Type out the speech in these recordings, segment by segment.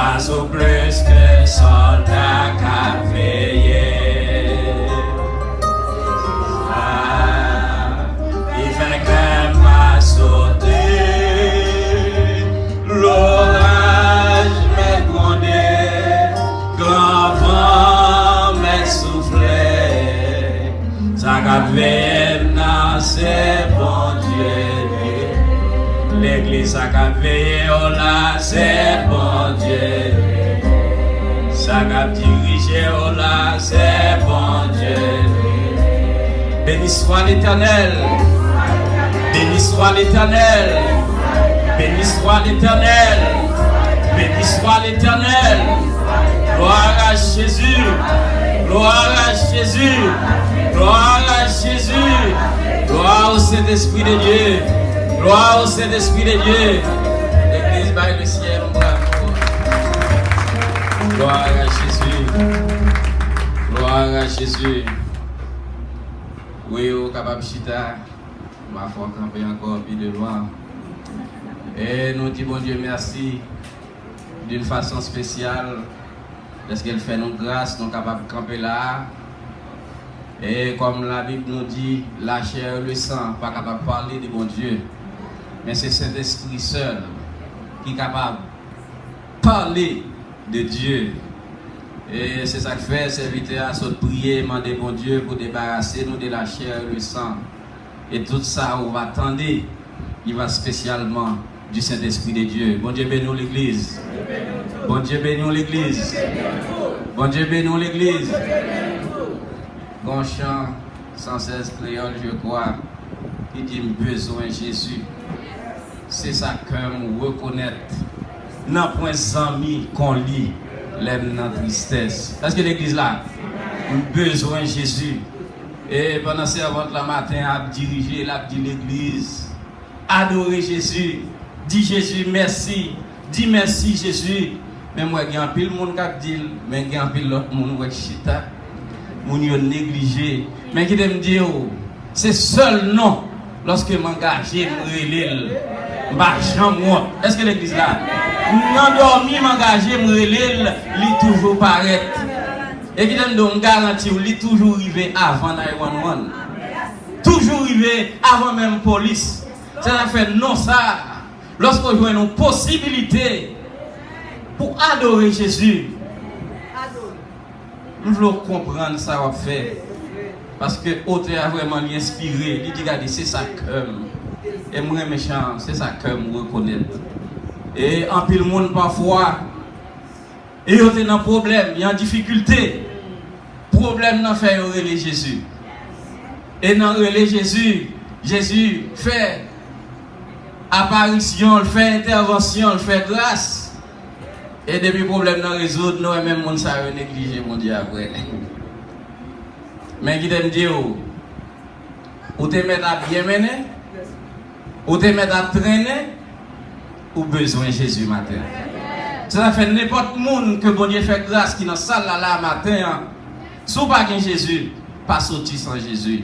Pas au plus que soldat qu'a veillé. Il fait que m'a sauté. L'orage m'est grondé. Grand vent m'est soufflé. Ça qu'a veillé, c'est bon Dieu. L'église a veillé, oh là, c'est bon Dieu. Ça a dirigé, oh là, c'est bon Dieu. Béni soit l'Éternel. Béni soit l'Éternel. Béni soit l'Éternel. Béni soit l'Éternel. Gloire à Jésus. Gloire à Jésus. Gloire à Jésus. Gloire au Saint-Esprit de Dieu. Gloire au Saint-Esprit de Dieu. L'église baille le ciel, bravo. Gloire à Jésus. Gloire à Jésus. Oui, au capable chita, ma foi camper encore plus de loin. Et nous disons bon Dieu merci d'une façon spéciale parce qu'elle fait nous grâce, nous capables de camper là. Et comme la Bible nous dit, la chair et le sang, pas capable de parler de bon Dieu. Mais c'est Saint-Esprit seul qui est capable de parler de Dieu. Et c'est ça que fait, serviteur à se prier, demander bon Dieu pour débarrasser nous de la chair et le sang. Et tout ça, on va attendre, il va spécialement du Saint-Esprit de Dieu. Bon Dieu bénisse l'Église. Bon Dieu bénisse l'Église. Bon Dieu bénisse l'Église. Bon chant, sans cesse créole, je crois, qui dit besoin de Jésus. C'est ça que reconnaître. Non, point amis qu'on lit, l'aime dans la tristesse. Est-ce que l'église là, besoin de Jésus? Et pendant ce servante la matin, a dirigé, a dit l'église, adorer Jésus, dit Jésus merci, dit merci Jésus. Mais moi, il y a un pile monde qui dit, mais il y a un pile l'autre monde qui chita, moun yo négligé. Mais qui me dit, c'est seul non, lorsque m'engage, m'relil. Est-ce que l'église là? M'endormi, m'engager, m'relil, li toujours paraît. Et qui donne donc garantie, li toujours arrivé avant 911. Toujours arrivé avant même police. Ça fait non ça. Lorsqu'on joue une possibilité pour adorer Jésus, nous voulons comprendre ça va faire. Parce que l'auteur a vraiment inspiré. Il dit, regardez, c'est ça que et moi méchant, c'est ça que je reconnais. Et en pile monde parfois, il y a un problème, il y a une difficulté. Problème n'a fait relais Jésus. Et dans relais Jésus, Jésus fait apparition, fait intervention, fait grâce. Et depuis le problème n'a résoudre, nous même monde ça négligé mon Dieu après. Mais qui t'aime dire, ou te mettre à bien mener, ou te mettre à traîner, ou besoin de Jésus matin. Ça fait n'importe qui que bon Dieu fait grâce qui dans la salle là matin, si vous pas Jésus, pas sortir sans Jésus.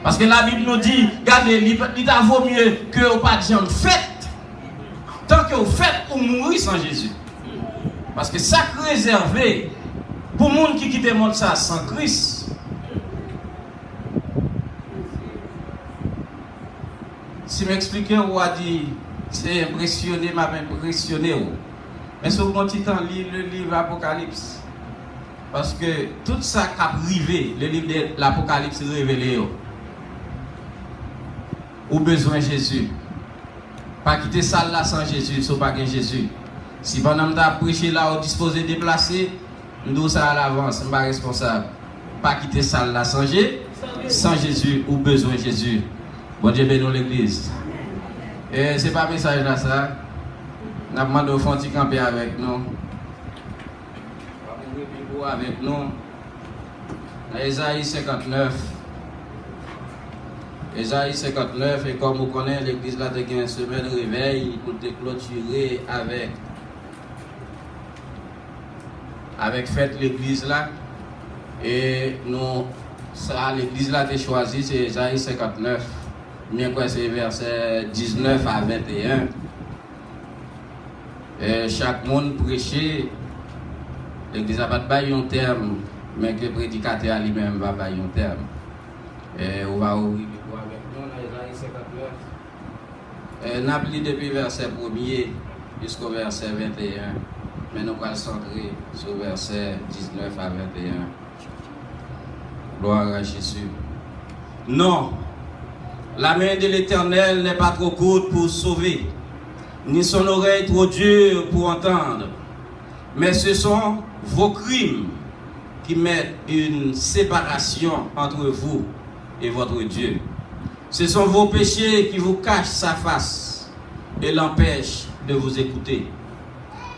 Parce que la Bible nous dit, regardez, il vaut mieux que vous pas de gens faites, tant que vous faites ou mourir sans Jésus. Parce que ça réservé pour les gens qui quittent le monde ça sans Christ. Si m'expliquez ou a dit, c'est impressionné, m'a impressionné. Mais si vous continuez le livre Apocalypse, parce que tout ça qui a privé, le livre de l'Apocalypse révélé, ou besoin de Jésus. Pas quitter ça là sans Jésus, si pas Jésus. Si pendant que tu as prêché là, ou disposé de déplacer, nous ça à l'avance, je ne suis pas responsable. Pas quitter ça là sans Jésus, ou besoin de Jésus. Bon Dieu bénisse l'église. Et ce n'est pas un message là ça. Nous avons demandé au fond de camper avec nous. Avec nous. Ésaïe 59. Ésaïe 59, et comme vous connaissez, l'église là a une semaine de réveil pour te clôturer avec fête l'église là. Et nous, ça, l'église là a choisi, c'est Ésaïe 59. Bien quoi, c'est verset 19 à 21. chaque monde prêcher, l'Église n'a pas de un terme, mais que le prédicateur lui-même va bailler un terme. On va ouvrir avec nous dans Isaïe 59. Nous avons lu depuis le verset 1er jusqu'au verset 21, mais nous allons centrer sur le verset 19 à 21. Gloire à Jésus. Non, la main de l'Éternel n'est pas trop courte pour sauver, ni son oreille trop dure pour entendre. Mais ce sont vos crimes qui mettent une séparation entre vous et votre Dieu. Ce sont vos péchés qui vous cachent sa face et l'empêchent de vous écouter.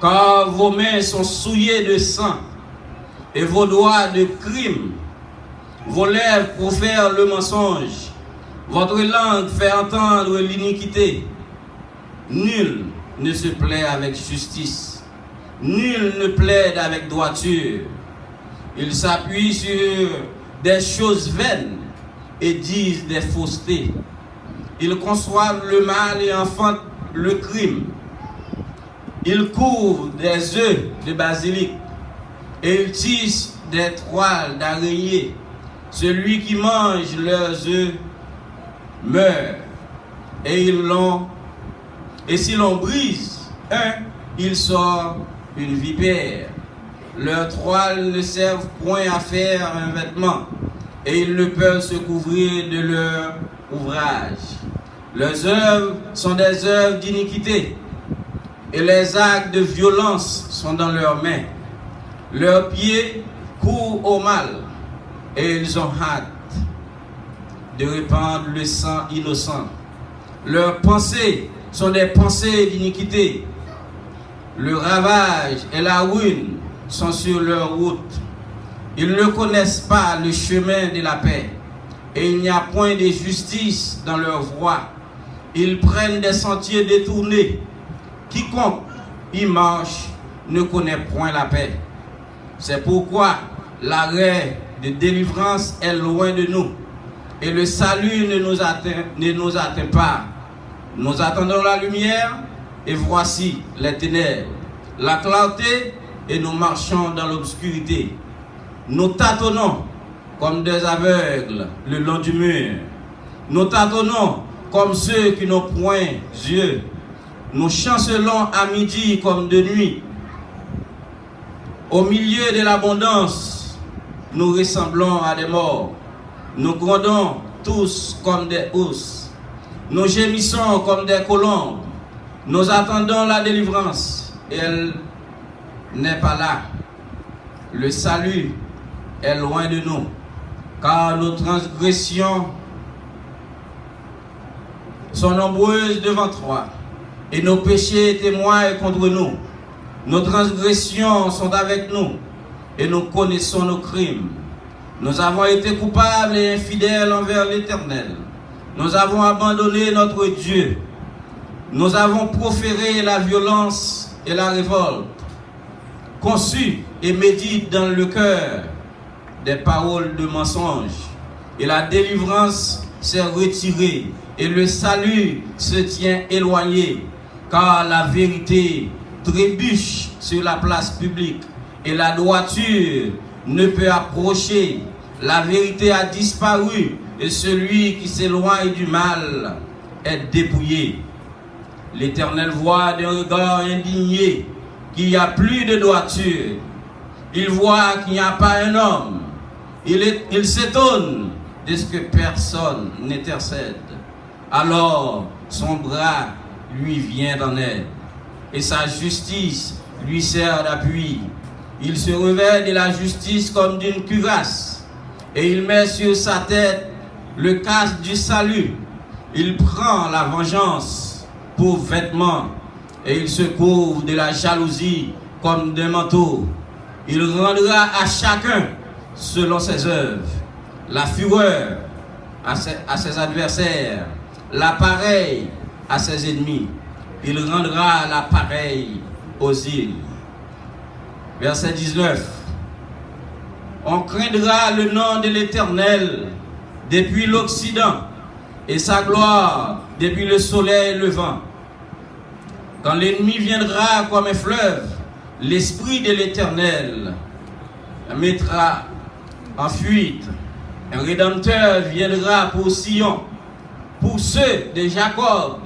Car vos mains sont souillées de sang et vos doigts de crime. Vos lèvres profèrent le mensonge. Votre langue fait entendre l'iniquité. Nul ne se plaît avec justice. Nul ne plaide avec droiture. Ils s'appuient sur des choses vaines et disent des faussetés. Ils conçoivent le mal et enfantent le crime. Ils couvrent des œufs de basilic et ils tissent des toiles d'araignée. Celui qui mange leurs œufs meurt. Et si l'on brise un, il sort une vipère. Leurs toiles ne servent point à faire un vêtement, et ils ne peuvent se couvrir de leur ouvrage. Leurs œuvres sont des œuvres d'iniquité, et les actes de violence sont dans leurs mains. Leurs pieds courent au mal, et ils ont hâte de répandre le sang innocent. Leurs pensées sont des pensées d'iniquité. Le ravage et la ruine sont sur leur route. Ils ne connaissent pas le chemin de la paix, et il n'y a point de justice dans leur voie. Ils prennent des sentiers détournés. Quiconque y marche ne connaît point la paix. C'est pourquoi l'arrêt de délivrance est loin de nous, et le salut ne nous atteint pas. Nous attendons la lumière, et voici les ténèbres, la clarté, et nous marchons dans l'obscurité. Nous tâtonnons comme des aveugles le long du mur. Nous tâtonnons comme ceux qui n'ont point d'yeux. Nous chancelons à midi comme de nuit. Au milieu de l'abondance, nous ressemblons à des morts. Nous grondons tous comme des ours. Nous gémissons comme des colombes. Nous attendons la délivrance, et elle n'est pas là. Le salut est loin de nous, car nos transgressions sont nombreuses devant toi, et nos péchés témoignent contre nous. Nos transgressions sont avec nous, et nous connaissons nos crimes. Nous avons été coupables et infidèles envers l'Éternel. Nous avons abandonné notre Dieu. Nous avons proféré la violence et la révolte, conçu et médite dans le cœur des paroles de mensonge. Et la délivrance s'est retirée, et le salut se tient éloigné, car la vérité trébuche sur la place publique, et la droiture ne peut approcher. La vérité a disparu, et celui qui s'éloigne du mal est dépouillé. L'Éternel voit d'un regard indigné qu'il n'y a plus de droiture. Il voit qu'il n'y a pas un homme. Il s'étonne de ce que personne n'intercède. Alors son bras lui vient en aide, et sa justice lui sert d'appui. Il se revêt de la justice comme d'une cuirasse, et il met sur sa tête le casque du salut. Il prend la vengeance pour vêtement, et il se couvre de la jalousie comme d'un manteau. Il rendra à chacun selon ses œuvres. La fureur à ses adversaires, l'appareil à ses ennemis. Il rendra l'appareil aux îles. Verset 19. On craindra le nom de l'Éternel depuis l'Occident, et sa gloire depuis le soleil levant. Quand l'ennemi viendra comme un fleuve, l'Esprit de l'Éternel mettra en fuite. Un Rédempteur viendra pour Sion, pour ceux de Jacob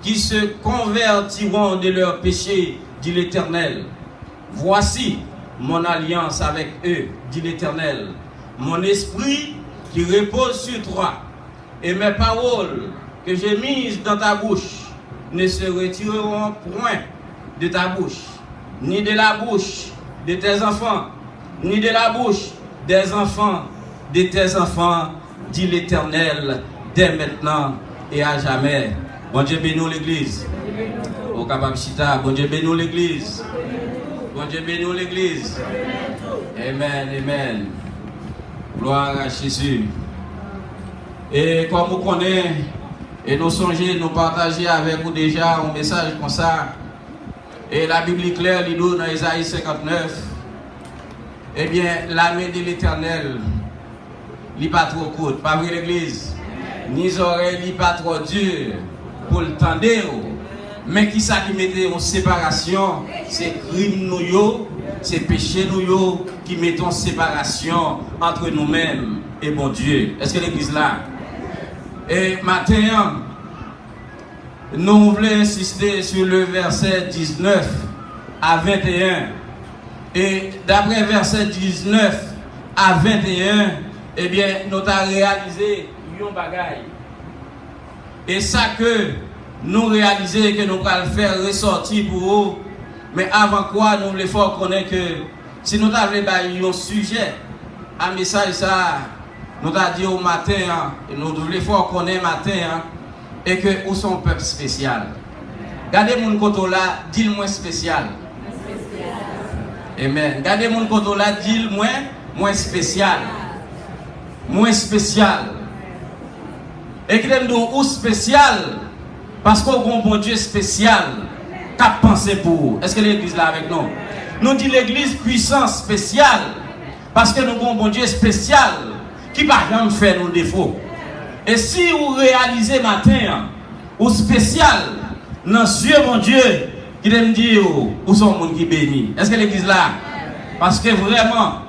qui se convertiront de leurs péchés, dit l'Éternel. Voici mon alliance avec eux, dit l'Éternel. Mon esprit qui repose sur toi et mes paroles que j'ai mises dans ta bouche ne se retireront point de ta bouche, ni de la bouche de tes enfants, ni de la bouche des enfants de tes enfants, dit l'Éternel, dès maintenant et à jamais. Bon Dieu bénisse l'Église. Au Kababchita, bon Dieu bénisse l'Église. Bon Dieu bénisse l'Église. Amen, amen. Gloire à Jésus. Et comme vous connaissez, et nous songez, nous partager avec vous déjà un message comme ça. Et la Bible est claire, il dit dans Isaïe 59. Eh bien, la main de l'Éternel, il n'est pas trop courte, pas vrai l'Église. Ni oreilles, il n'est pas trop dur pour le tendre. Mais qui ça qui mettait en séparation? C'est crime nous, c'est péché nous qui mettons en séparation entre nous-mêmes et bon Dieu. Est-ce que l'Église là? Et maintenant, nous voulons insister sur le verset 19 à 21. Et d'après verset 19 à 21, eh bien, nous avons réalisé un bagage. Et ça que nous réalisons que nous allons faire ressortir pour vous. Mais avant quoi, nous voulons faire connaître que si nous avons un sujet, un message, ça, nous avons dit au matin, et nous voulons faire connaître matin, et que nous sommes un peuple spécial. Regardez mon côté là, dis-le-moi spécial. Amen. Regardez mon côté là, dis-le-moi spécial. Moins spécial. Et que nous spécial parce qu'on a un bon Dieu spécial qui a pensé pour vous. Est-ce que l'église là avec nous? Nous dit l'église puissance spéciale parce que nous avons un bon Dieu spécial qui ne va jamais faire nos défauts. Et si vous réalisez matin, ou spécial, dans ce Dieu, mon Dieu, qui aime dire, où sont les gens qui bénissent? Est-ce que l'église là? Parce que vraiment,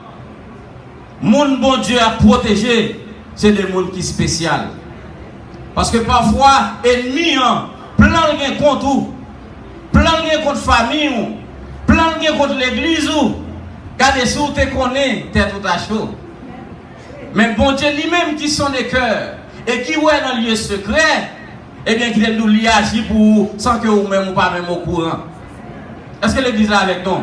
mon bon Dieu a protégé, c'est des gens qui sont spéciaux. Parce que parfois, ennemis, plan de contre vous, plan de contre famille, plan de contre l'église, regardez si vous te connaissez, tu es tout à chaud. Mais bon Dieu lui-même qui sont des cœurs et qui est dans le lieu secret, eh bien, qu'il nous agit pour vous sans que vous-même ou pas même au courant. Est-ce que l'église est avec nous?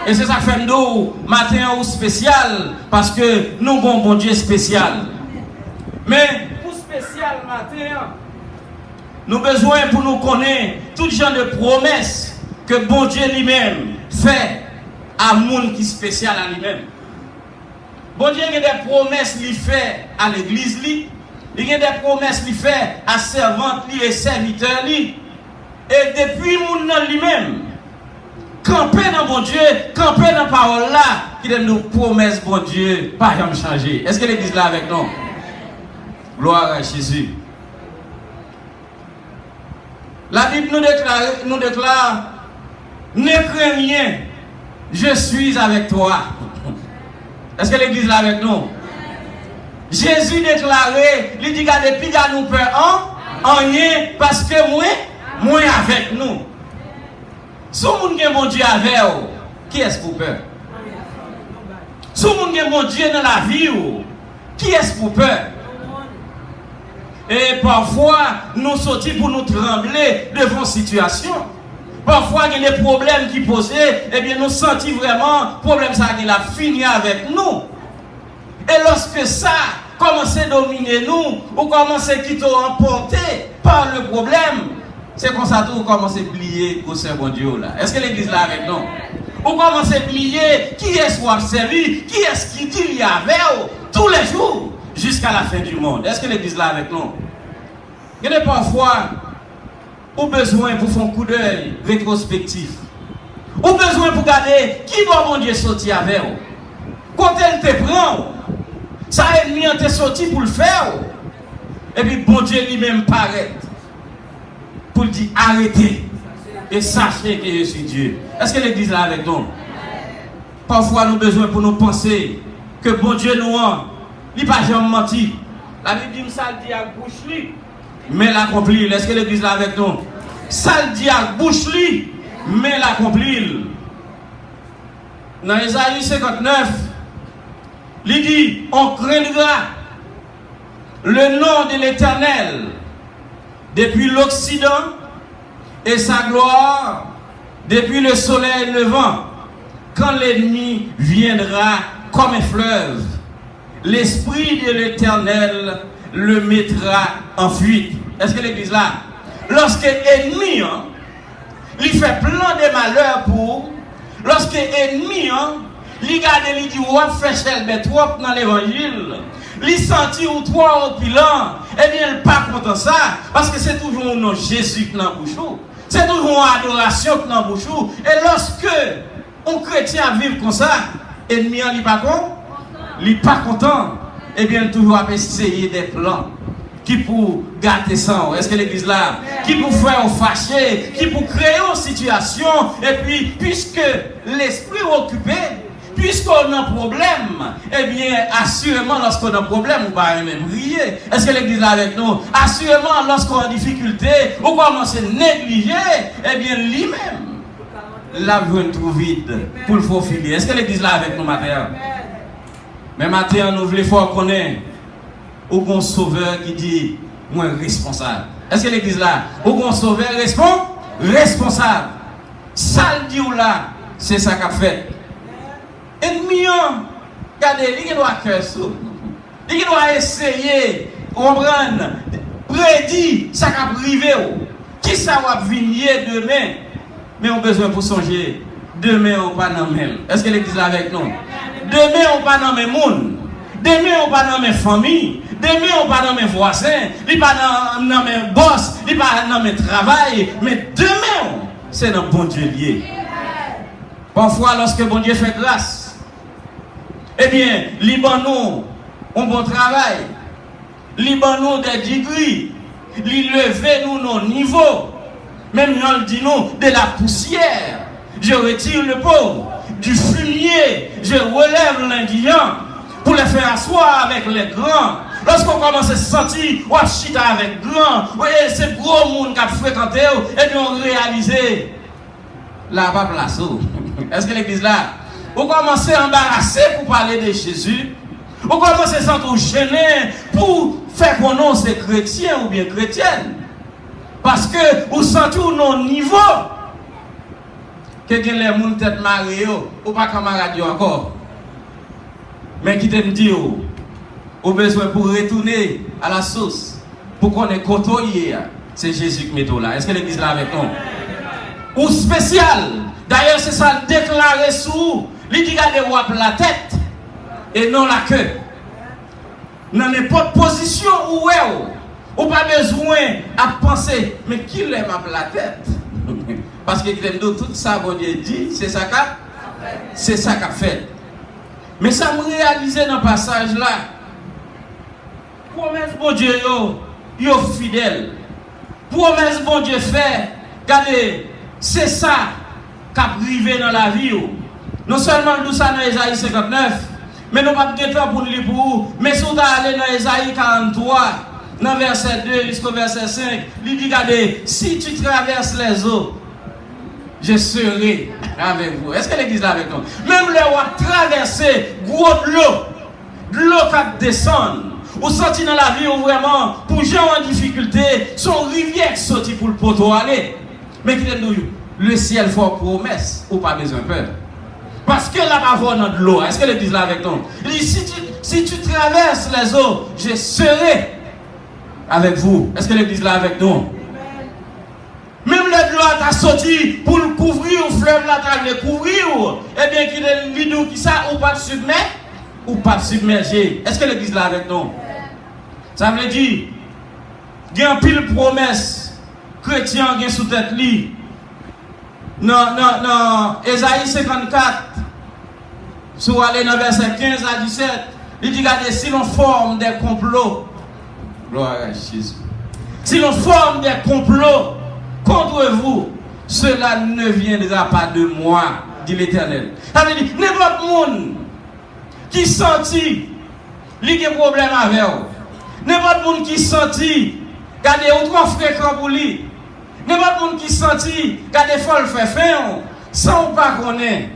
Et c'est ça que fait nous, matin ou spécial, parce que nous avons un bon Dieu spécial. Mais pour spécial matin, nous avons besoin pour nous connaître tout genre de promesses que bon Dieu lui-même fait à monde qui est spécial à lui-même. Bon Dieu, il y a des promesses qu'il fait à l'église, il y a des promesses qu'il fait à servantes et serviteurs. Et depuis mon lui-même, camper dans bon Dieu, camper dans la parole là, qui donne nos promesses, bon Dieu, pas jamais changer. Est-ce que l'église là avec nous? Gloire à Jésus. La Bible nous déclare, ne crains rien, je suis avec toi. Est-ce que l'église là avec nous? Jésus déclaré, il dit que depuis qu'il nous peur en rien, parce que moi avec nous. Si vous avez bon Dieu avec vous, qui est-ce pour peur? Si vous avez bon Dieu dans la vie, qui est-ce pour peur? Et parfois, nous sortons pour nous trembler devant la situation. Parfois, il y a des problèmes qui posent, et bien nous sentons vraiment, le problème ça qu'il a fini avec nous. Et lorsque ça commence à dominer nous, ou commence à quitter emporter par le problème, c'est comme ça que vous commencez à plier au Saint bon Dieu là. Est-ce que l'église là avec nous? Vous commencez à plier qui est-ce qu'on a servi, qui est-ce qui dit il y avait tous les jours jusqu'à la fin du monde. Est-ce que l'église là avec nous? Il y a parfois ou besoin pour faire un coup d'œil rétrospectif. Ou besoin pour garder qui va mon Dieu sortir avec vous. Quand elle te prend, ça ennemi te sorti pour le faire. Et puis bon Dieu lui-même paraît pour dire arrêtez. et sachez que je suis Dieu. Est-ce que l'église est là avec nous? Parfois, nous avons besoin pour nous penser que bon Dieu nous a. Il n'a pas jamais menti. La Bible dit ça le dit à bouche lui, mais l'accomplit. Est-ce que l'église est là avec nous? Ça le dit à bouche lui, mais l'accomplit. Dans Ésaïe 59, il dit, on craindra le nom de l'Éternel depuis l'Occident et sa gloire depuis le soleil levant. Quand l'ennemi viendra comme un fleuve, l'Esprit de l'Éternel le mettra en fuite. Est-ce que l'église là? Lorsque l'ennemi, il fait plein de malheurs pour, lorsque l'ennemi, il garde, il dit, on fait chelbe trop dans l'évangile, il sentit ou trois au bilan, eh bien, il n'est pas content ça, parce que c'est toujours un Jésus qui est dans la bouche, c'est toujours une adoration qui est dans la bouche, et lorsque un chrétien vit comme ça, l'ennemi n'est pas content, il n'est pas content, eh bien, il toujours essayer des plans qui pour gâter ça. Est-ce que l'église là, qui pour faire fâcher, qui pour créer une situation, et puis, puisque l'esprit est occupé, puisqu'on a un problème, eh bien, assurément, lorsqu'on a un problème, on va même briller. Est-ce que l'église est là avec nous? Assurément, lorsqu'on a une difficulté, on commence à négliger, eh bien, lui-même, la veut trop vide pour le faufiler. Est-ce que l'église est là avec nous, matin? Mais matin, nous voulons faire connaître ou un sauveur qui dit, moi, responsable. Est-ce que l'église est là? Ou un sauveur responsable. Ça le dit ou là, c'est ça qu'a fait. Ennemi, regardez, il doit cœur sous. Il doit essayer, comprendre, prédire ça qui a privé. Qui ça va venir demain? Mais on a besoin pour songer. Demain, on va pas dans même. Est-ce que l'église est avec nous? Demain, on va pas dans mes monde. Demain, on va dans mes familles. Demain, on va dans mes voisins. Il pas dans mes boss. Il pas dans mes travail. Mais demain, c'est dans bon Dieu lié. Parfois, lorsque bon Dieu fait grâce, eh bien, Libanon, un bon travail. Libanon des degrés. Il lever nous nos niveaux. Même nous dit nous de la poussière. Je retire le pauvre. Du fumier, je relève l'indigent. Pour les faire asseoir avec les grands. Lorsqu'on commence à se sentir, on chita avec grands. Et c'est gros monde qui a fréquenté. Et puis on réalise. Là, pas place. Est-ce que l'église là? On commence à embarrasser pour parler de Jésus. On commence à se sentir gêné pour faire qu'on nous c'est chrétien ou bien chrétienne. Parce que vous sentez nos niveaux. Quelqu'un les gens tête marié ou pas camarade encore. Mais qui te dit au besoin pour retourner à la source pour qu'on ait côtoyé. C'est Jésus qui met là. Est-ce que l'église est là avec nous? Ou spécial. D'ailleurs, c'est ça déclaré sous. Il dit gardez la tête et non la queue. Dans n'importe position où est, ou pas besoin à penser, mais qui l'aime la tête? Parce que tout ça, bon Dieu dit, c'est ça qu'a fait. Mais ça me réalisait dans le passage là. Promesse bon Dieu, yo fidèle. Promesse bon Dieu fait. Regardez, c'est ça qu'a privé dans la vie. Non seulement nous ça dans Ésaïe 59, mais nous pas de temps pour nous lire pour vous. Mais si vous allez dans Ésaïe 43, dans verset 2 jusqu'au verset 5, il dit, regardez, si tu traverses les eaux, je serai avec vous. Est-ce que l'église est avec nous? Même les rois traverser gros de l'eau qui descend. Ou sorti dans la vie où vraiment, pour gens en difficulté, son rivière qui sortit pour le poteau aller. Mais qui dit, le ciel fait promesse, ou pas besoin de peur. Parce que là-bas, on a de l'eau. Est-ce que l'église est là avec nous? Il dit, si tu traverses les eaux, je serai avec vous. Est-ce que l'église est là avec nous? Même le l'eau a sorti pour le couvrir, le fleuve là, le couvrir. Eh bien, qu'il dit, qui ça, ou pas submerger, ou pas submerger. Est-ce que l'église est là avec nous? Ça veut dire, il y a une pile promesse chrétien qui est sous tête li. Non, Ésaïe 54, si vous allez dans verset 15 à 17, il dit, regardez, si l'on forme des complots, gloire à Jésus, si l'on forme des complots contre vous, cela ne viendra pas de moi, dit l'Éternel. Ça veut dire, n'importe monde qui sentit, il y a des problèmes avec vous. N'importe monde qui sentit, regardez, ou trop fréquent pour lui. N'importe monde qui sentit, regardez, faut le faire fin, sans pas connaître,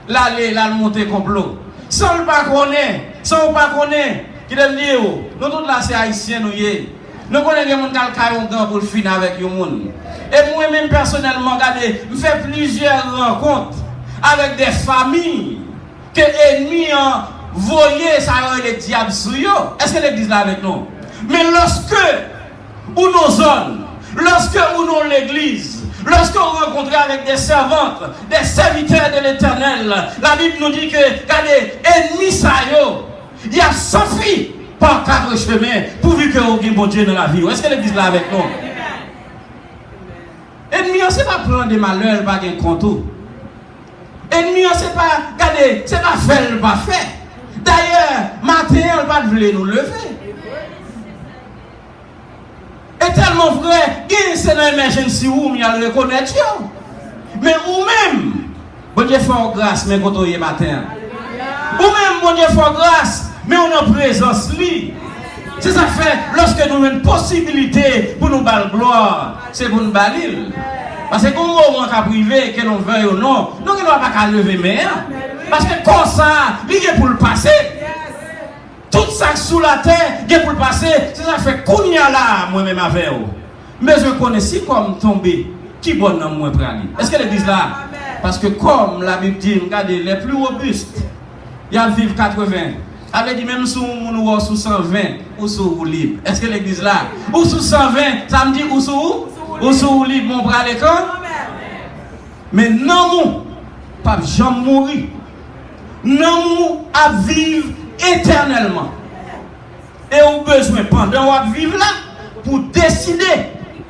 l'aller, la monter complot. Sans le pas connaître, sans pas connaître, qui donne dire, nous tous là, c'est haïtien, nous y est. Nous connaissons des gens qui ont un pour finir avec les gens. Et moi-même, personnellement, regardez, je fais plusieurs rencontres avec des familles que ennemis ont voyé, ça a les diables sur eux. Est-ce que l'église là avec nous? Mais lorsque, ou nos zones, lorsque ou nous l'église, lorsque on rencontre avec des servantes, des serviteurs de l'Éternel, la Bible nous dit que, regardez, ennemis ça il y a 100 filles par 4 chemins, pourvu que vous ayez bon Dieu dans la vie. Est-ce que l'église là avec nous? Ennemi, on ne sait pas prendre des malheurs, pas un contour. Ennemi, on ne sait pas, regardez, c'est pas faire, le pas faire. D'ailleurs, matin, on ne va pas nous lever. Et tellement vrai, c'est une émergence où on a le reconnaître. Mais ou-même, bon Dieu fait grâce, mais quand on est matin. Ou-même, bon Dieu fait grâce, mais on a présence li. C'est ça fait, lorsque nous avons une possibilité pour nous battre gloire, c'est pour nous battre. Parce que comme on a privé, que l'on veuille ou non, nous ne pouvons pas lever meilleur. Parce que comme ça, il y a pour le passer. Tout ça sous la terre, il y a pour le passer. C'est ça fait qu'on y a là, moi-même avec vous. Mais je connais si comme tomber, qui bon dans moi pour aller. Est-ce que l'église là? Parce que comme la Bible dit, regardez, les plus robustes, il y a vivre 80. Avait dit même si on sous 120 ou sous libre. Est-ce que l'église là? Ou sous 120, ça me dit ou sous libre, mon bras l'écran? Mais non, pas jamais mourir. Non, à vivre éternellement. Et on a besoin pendant à vivre là pour décider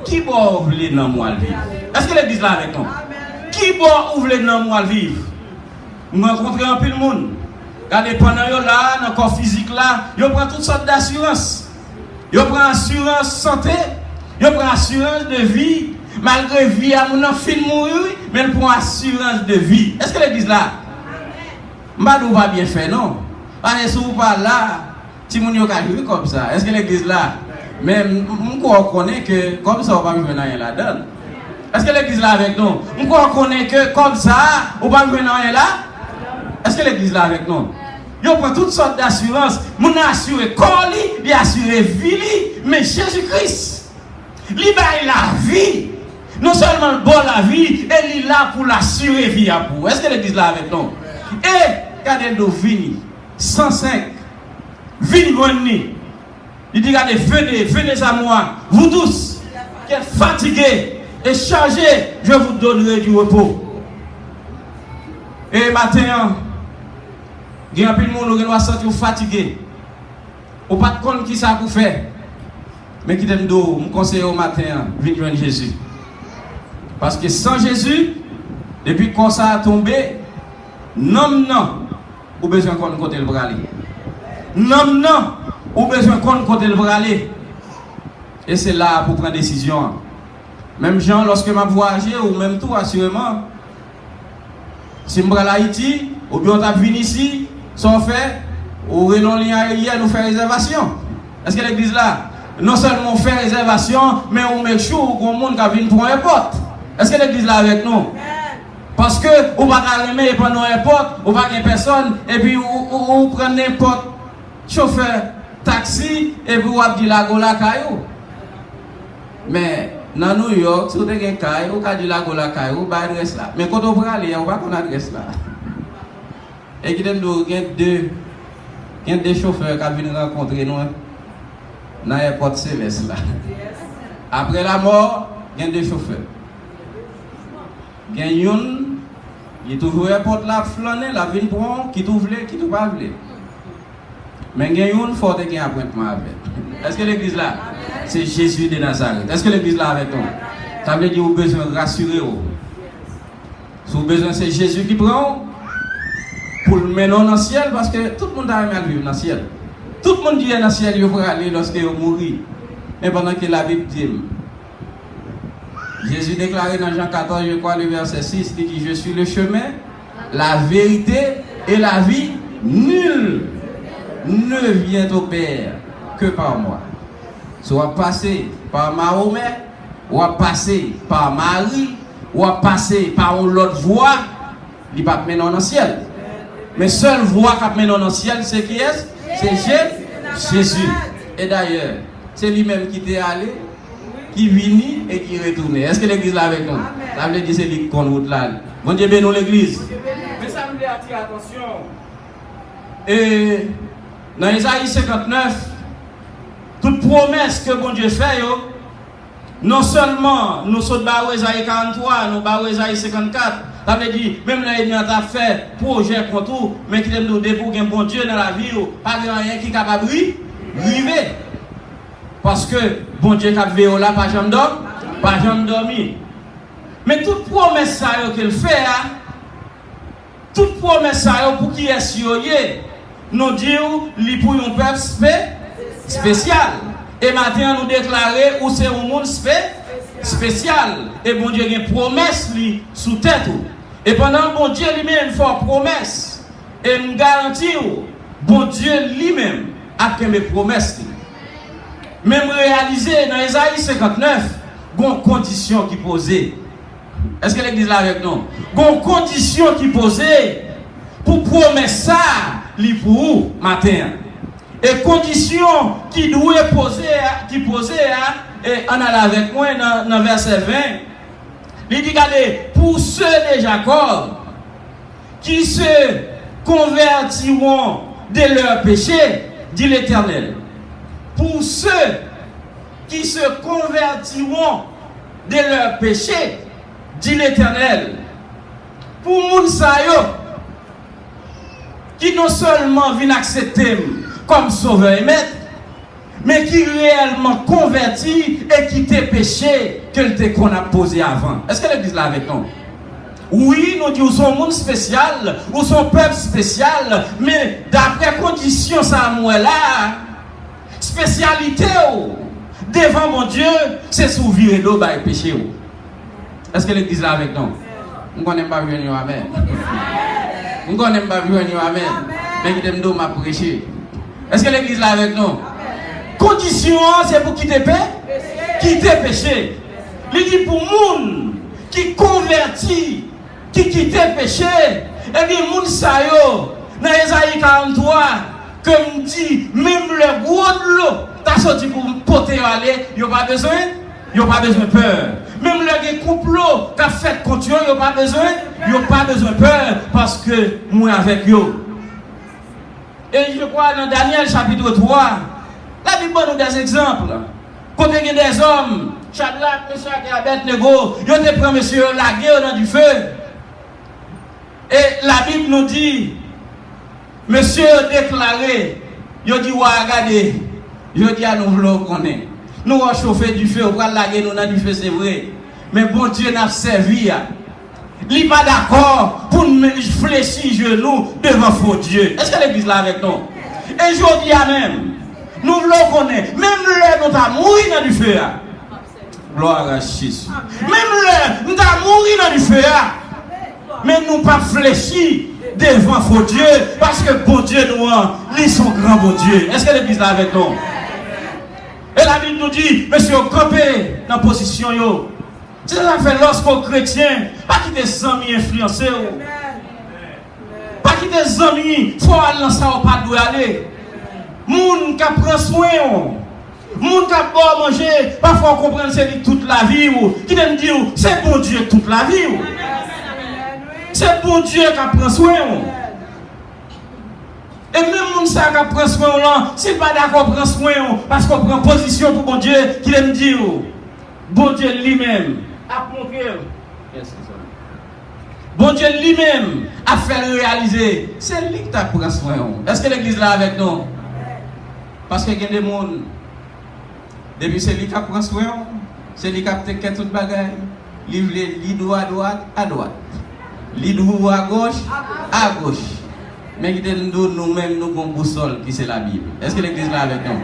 qui va ouvrir dans moi vivre. Est-ce que l'église là avec nous? Qui va ouvrir dans moi vivre? Nous rencontrons un peu le monde. Regardez, pendant là, dans le corps physique là, ils prennent toutes sortes d'assurances. Ils prennent assurance santé, ils prennent assurance de vie, malgré vie à mon enfant mourir, mais ils prennent assurance de vie. Est-ce que l'église là? Mbadou va bien faire, non? Parce que si vous parlez là, si vous avez comme ça, est-ce que l'église là? Mais on connaît que comme ça, on va venir rien là-dedans. Est-ce que l'église là avec nous? On connaît que comme ça, on va venir rien là? Est-ce que l'église là avec nous? Il prend toutes sortes d'assurances. Mon assuré corps, il assuré vie, mais Jésus-Christ, il a la vie. Non seulement le bon la vie, et il est là pour l'assurer vie à vous. Est-ce que l'église là avec nous? Et regardez nous vini 105. Vini. Il dit regardez, venez à moi, vous tous qui êtes fatigués et chargés, je vous donnerai du repos. Et matin, il y a un peu de monde qui doit sentir fatigué. Ou pas de compte qui ça pour faire. Mais qui t'aime d'eau, je conseille au matin, venez joindre Jésus. Parce que sans Jésus, depuis qu'on ça a tombé, non, ou besoin qu'on côté le bras aller. Non, ou besoin qu'on côté le bras aller. Et c'est là pour prendre décision. Même gens, lorsque je voyage, ou même tout, assurément, si je vais à Haïti, ou bien on a venu ici, sans faire, ou relon hier, nous faire réservation. Est-ce que l'église là, non seulement on fait réservation, mais on met chaud au monde qui vient pour un porte. Est-ce que l'église là avec nous? Parce que vous ne pouvez pas remettre pendant un porte, vous ne pouvez pas personne, et puis vous prenez n'importe chauffeur, taxi, et puis vous avez dit la gola caillou. Mais dans New York, si vous avez un caillou, vous avez dit la gola caillou, vous avez adresse là. Mais quand vous prenez, vous n'avez pas adresse là. Et il y a deux chauffeurs qui viennent rencontrer nous dans l'aéroport céleste là. Après la mort, il y a deux chauffeurs. Il y a un qui trouve l'aéroport là, flâner, la ville pour qui trouve qui trouve pas. Mais il y a un qui faut qu'il y ait un appointement avec. Est-ce que l'église là, c'est Jésus de Nazareth? Est-ce que l'église là avec nous? Ça veut dire que vous avez besoin de rassurer. Si vous avez besoin, c'est Jésus qui prend. Pour le mener dans le ciel, parce que tout le monde a aimé vivre dans le ciel. Tout le monde dit dans le ciel, il faut aller lorsque il mourit. Mais pendant que la Bible dit, Jésus déclarait dans Jean 14, je crois, le verset 6, il dit, je suis le chemin, la vérité et la vie. Nul ne vient au Père que par moi. Soit passé par Mahomet, ou à passer par Marie, ou à passer par une autre voie, il ne va pas mener dans le ciel. Mais seule voie qui mène dans le ciel, c'est qui est? C'est Jésus. Et d'ailleurs, c'est lui-même qui est allé, qui vient et qui retourne. Est-ce que l'église est là avec nous? Ça veut dire que c'est lui qui conduit là. Bon Dieu bénit l'église. Mais ça me dit attirer attention. Et dans Isaïe 59, toute promesse que bon Dieu fait, non seulement nous sommes dans Isaïe 43, nous sommes dans Isaïe 54, ça veut dire, même là, il y a fait projet contre tout, mais qui nous dit pour qu'un bon Dieu dans la vie, pas rien qui est capable de vivre. Parce que bon Dieu qui a vécu là, pas jamais dormi. Mais toute promesse qu'il fait, toute promesse pour qui est sûr, nous disons pour un peuple spécial. Et maintenant nous déclarer où c'est un monde spécial. Et bon Dieu a une promesse sous tête. Et pendant bon Dieu lui-même fait une promesse. Et nous garantit, bon Dieu lui-même a fait mes promesses. Même réalisé dans Isaïe 59, il y a une condition qui posée. Est-ce que l'église est là avec nous? Il y a une condition qui posée pour promesse ça, pour matin. Et condition qui doit poser, et on a avec moi dans verset 20, il dit, regardez, pour ceux de Jacob qui se convertiront de leurs péchés, dit l'Éternel. Pour ceux qui se convertiront de leurs péchés, dit l'Éternel. Pour Mounsayo, qui non seulement viennent accepter comme sauveur et maître, mais qui réellement converti et qui te péché qu'on a posé avant. Est-ce que l'église là avec nous? Oui, nous disons son monde spécial, ou son peuple spécial, mais d'après condition ça moi là, spécialité devant mon Dieu, c'est s'ouvrir l'eau et péché. Est-ce que l'église là avec nous? On ne connaît pas venir amen. On ne connaît pas venir amen. Mais qui t'aime m'a prêché. Est-ce que l'église là avec nous? Condition, c'est pour quitter péché. Il dit pour moun qui convertit, qui quitte péché, et bien moun sa yo, dans Isaïe 43, comme dit, même le gros de l'eau, t'as sorti pour porter aller, il n'y a pas besoin de peur. Même le couple l'eau, qu'a fait contre eux, il n'y a pas besoin de peur, parce que moi avec eux. Et je crois dans Daniel chapitre 3, la Bible donne des exemples. Quand il y a des hommes, Shadrach, Meshach et Abednego, ils ont pris monsieur la guerre dans du feu. Et la Bible nous dit, monsieur a déclaré, il dit, regardez, il dit à nous voulons connaître. Nous avons chauffé du feu, on va la guerre dans du feu, c'est vrai. Mais bon Dieu n'a servi. Il n'est pas d'accord pour nous fléchir genoux devant faux Dieu. Est-ce que l'église là avec nous? Et je dis à même, nous voulons connaître, même le nous avons mouru dans du feu. Gloire à Jésus. Même le nous avons mouru dans du feu. Mais nous pas fléchis devant faux Dieu, parce que bon Dieu nous est son grand bon Dieu. Est-ce que l'église là avec nous? Et la Bible nous dit, monsieur, campez dans la position. C'est ça fait lorsqu'on chrétien, pas qui des amis influencés, pas qui des amis, faut aller dans ça ou pas doit aller. Moun qui prend soin, moun qui boit manger, parfois on comprend c'est toute la vie, qui me dit c'est bon Dieu toute la vie. C'est bon Dieu qui prend soin. Et même moun ça qui prend soin là, s'il pas d'accord prend soin parce qu'on prend position pour bon Dieu, qui me dit bon Dieu lui-même a montré. Bon Dieu lui-même a fait réaliser. C'est lui qui t'a pris soin. Est-ce que l'église là avec nous? Parce qu'il y a des gens, depuis c'est lui qui a pris soin, c'est lui qui a fait toute bagaille. Il doit à droite, il doit à gauche. Mais nous-mêmes, nous avons une boussole qui c'est la Bible. Est-ce que l'église là avec nous?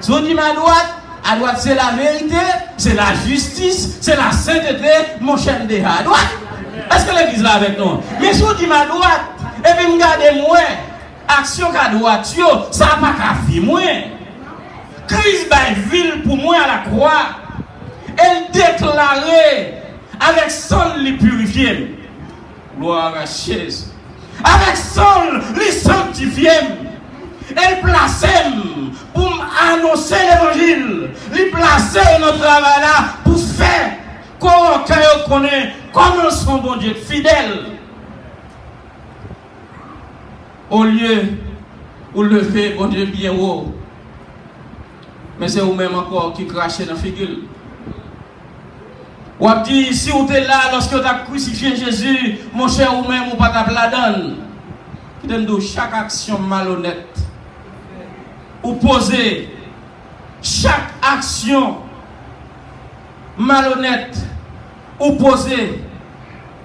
Si on dit à droite, À droite, c'est la vérité, c'est la justice, c'est la sainteté, mon cher de à droite. Est-ce que l'église là avec nous? Mais si on dit ma droite, et puis regardez moi, action qu'à droite, ça n'a pas qu'à vivre moi. Christ by ville pour moi à la croix. Elle déclarait avec son les purifier. Gloire à Jésus. Avec son les sanctifier. Elle plaçait pour annoncer l'évangile. Elle plaçait notre travail là pour faire qu'on connaît comment son bon Dieu fidèle. Au lieu où lever bon Dieu bien haut. Mais c'est vous-même encore qui crachez dans la figure. Ou a dit, si vous êtes là lorsque vous avez crucifié Jésus, mon cher, vous-même, vous ne pas la donne. Qui donne de chaque action malhonnête. Ou poser chaque action malhonnête. Ou poser,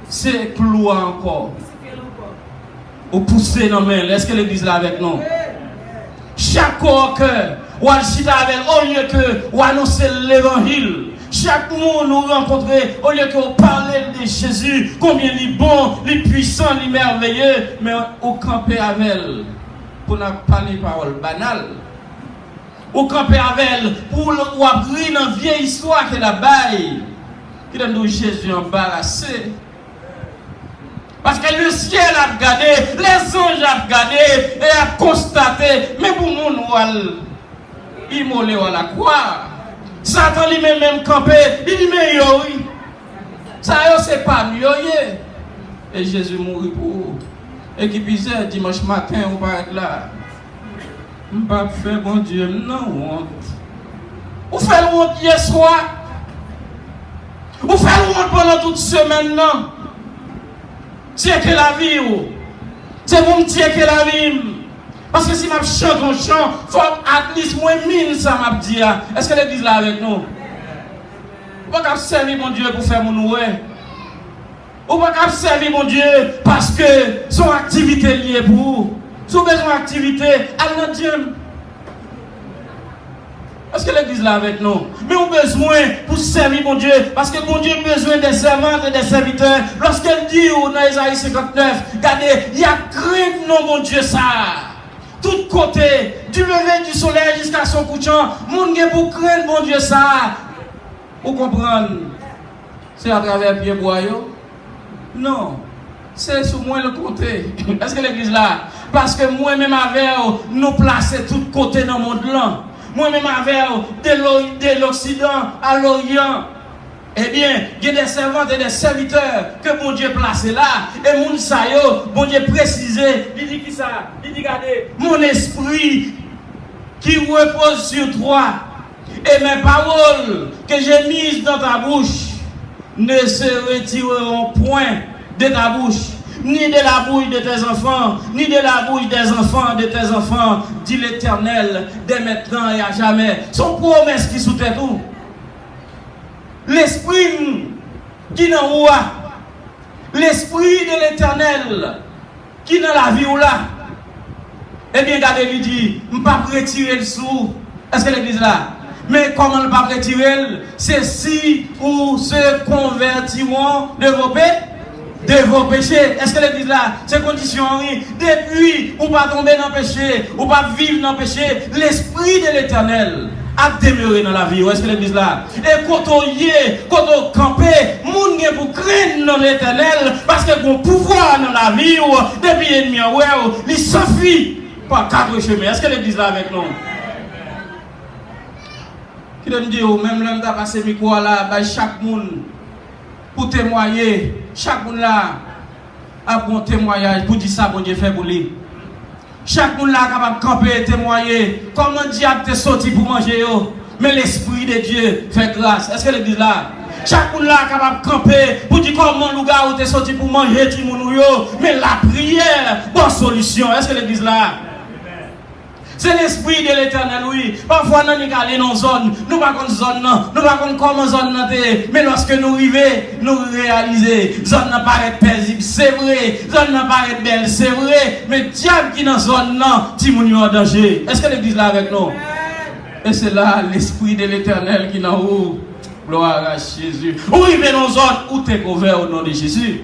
c'est clouer encore. Ou pousser dans la main. Est-ce que l'église là avec nous? Chaque corps que ou chita avec au lieu que ou annoncer l'évangile. Chaque monde nous rencontrer au lieu que vous parler de Jésus, combien il est bon, il est puissant, il est merveilleux, mais au camper avec elle pour ne pas parler paroles banales. Au camper avec elle pour apprendre dans une vieille histoire que la baille qui donne nous Jésus embarrassé. Parce que le ciel a regardé, les anges ont regardé et a constaté, mais pour nous, il molle à la croix. Satan lui-même campé, il dit mais yo oui. Ça c'est pas mieux. Et Jésus mourit pour vous. Et qui disait dimanche matin, on va être là. On ne va pas faire bon Dieu, non honte. Vous faites honte hier soir. Vous faites honte pendant toute semaine, non. C'est que la vie, c'est pour me dire que la vie. Parce que si je chante un chant, il faut at least moins mine ça m'a dit. Est-ce que l'église là avec nous? Vous ne pouvez pas servir mon Dieu pour faire mon noué. Vous ne pouvez pas servir mon Dieu parce que son activité liée pour vous. Si vous avez besoin d'activité, allez dans Dieu. Est-ce que l'église là avec nous? Mais on a besoin pour servir mon Dieu. Parce que mon Dieu a besoin des servantes et des serviteurs. Lorsqu'elle dit dans Isaïe 59, regardez, il y a crainte non mon Dieu ça. Tout côté, du lever du soleil jusqu'à son couchant, mon Dieu pour craindre mon Dieu ça. Vous comprenez? C'est à travers pied boyau? Non. C'est sur moi le côté. Est-ce que l'église là? Parce que moi-même avec nous placer tout côté dans le monde là. Moi-même avec de l'Occident à l'Orient. Eh bien, il y a des servantes et des serviteurs que mon Dieu place là. Et mon sayo, mon Dieu précisé. Il dit qui ça? Il dit regardez, mon esprit qui repose sur toi. Et mes paroles que j'ai mises dans ta bouche ne se retireront point de ta bouche, ni de la bouche de tes enfants, ni de la bouche des enfants de tes enfants, dit l'Éternel, dès maintenant et à jamais. Son promesse qui sous-tête tout. L'esprit qui n'en voit, l'esprit de l'Éternel qui dans la vie ou là, eh bien, regardez, lui dit, je ne peux pas retirer le sou. Est-ce que l'église là? Mais comment ne pas retirer? C'est si vous se convertiront de vos péchés. Est-ce que l'église là, c'est condition oui. Depuis, vous ne pas tomber dans le péché, vous ne pas vivre dans le péché, l'esprit de l'Éternel a demeuré dans la vie. Est-ce que l'église là? Et quand on y est, quand on campe, moun gen pour craindre dans l'Éternel, parce que bon pouvoir dans la vie, depuis l'ennemi, il s'enfuit par quatre chemins. Est-ce que l'église là avec nous? Qui donne Dieu, même l'homme qui a passé micro là, chaque monde pour témoigner, chaque monde là a bon témoignage pour dire ça, bon Dieu fait pour lui. Chaque monde là capable de camper et témoigner comment diable t'es sorti pour manger, mais l'Esprit de Dieu fait grâce. Est-ce que l'église là? Chaque monde là capable de camper pour dire comment le gars t'es sorti pour manger, mais la prière, bonne solution. Est-ce que l'église là? C'est l'esprit de l'Éternel, oui. Parfois, nous sommes allés dans une zone, nous ne connaissons pas zone, nous ne connaissons pas comment zone est. Mais lorsque nous arrivons, nous réalisons, zone n'a pas paisible, c'est vrai. Zone n'a pas belle, c'est vrai. Mais diable qui est dans zone, petit moun en danger. Est-ce que l'église là avec nous? Et c'est là l'esprit de l'Éternel qui est en haut. Gloire à Jésus. Où il vient dans une zone où tu es couvert au nom de Jésus.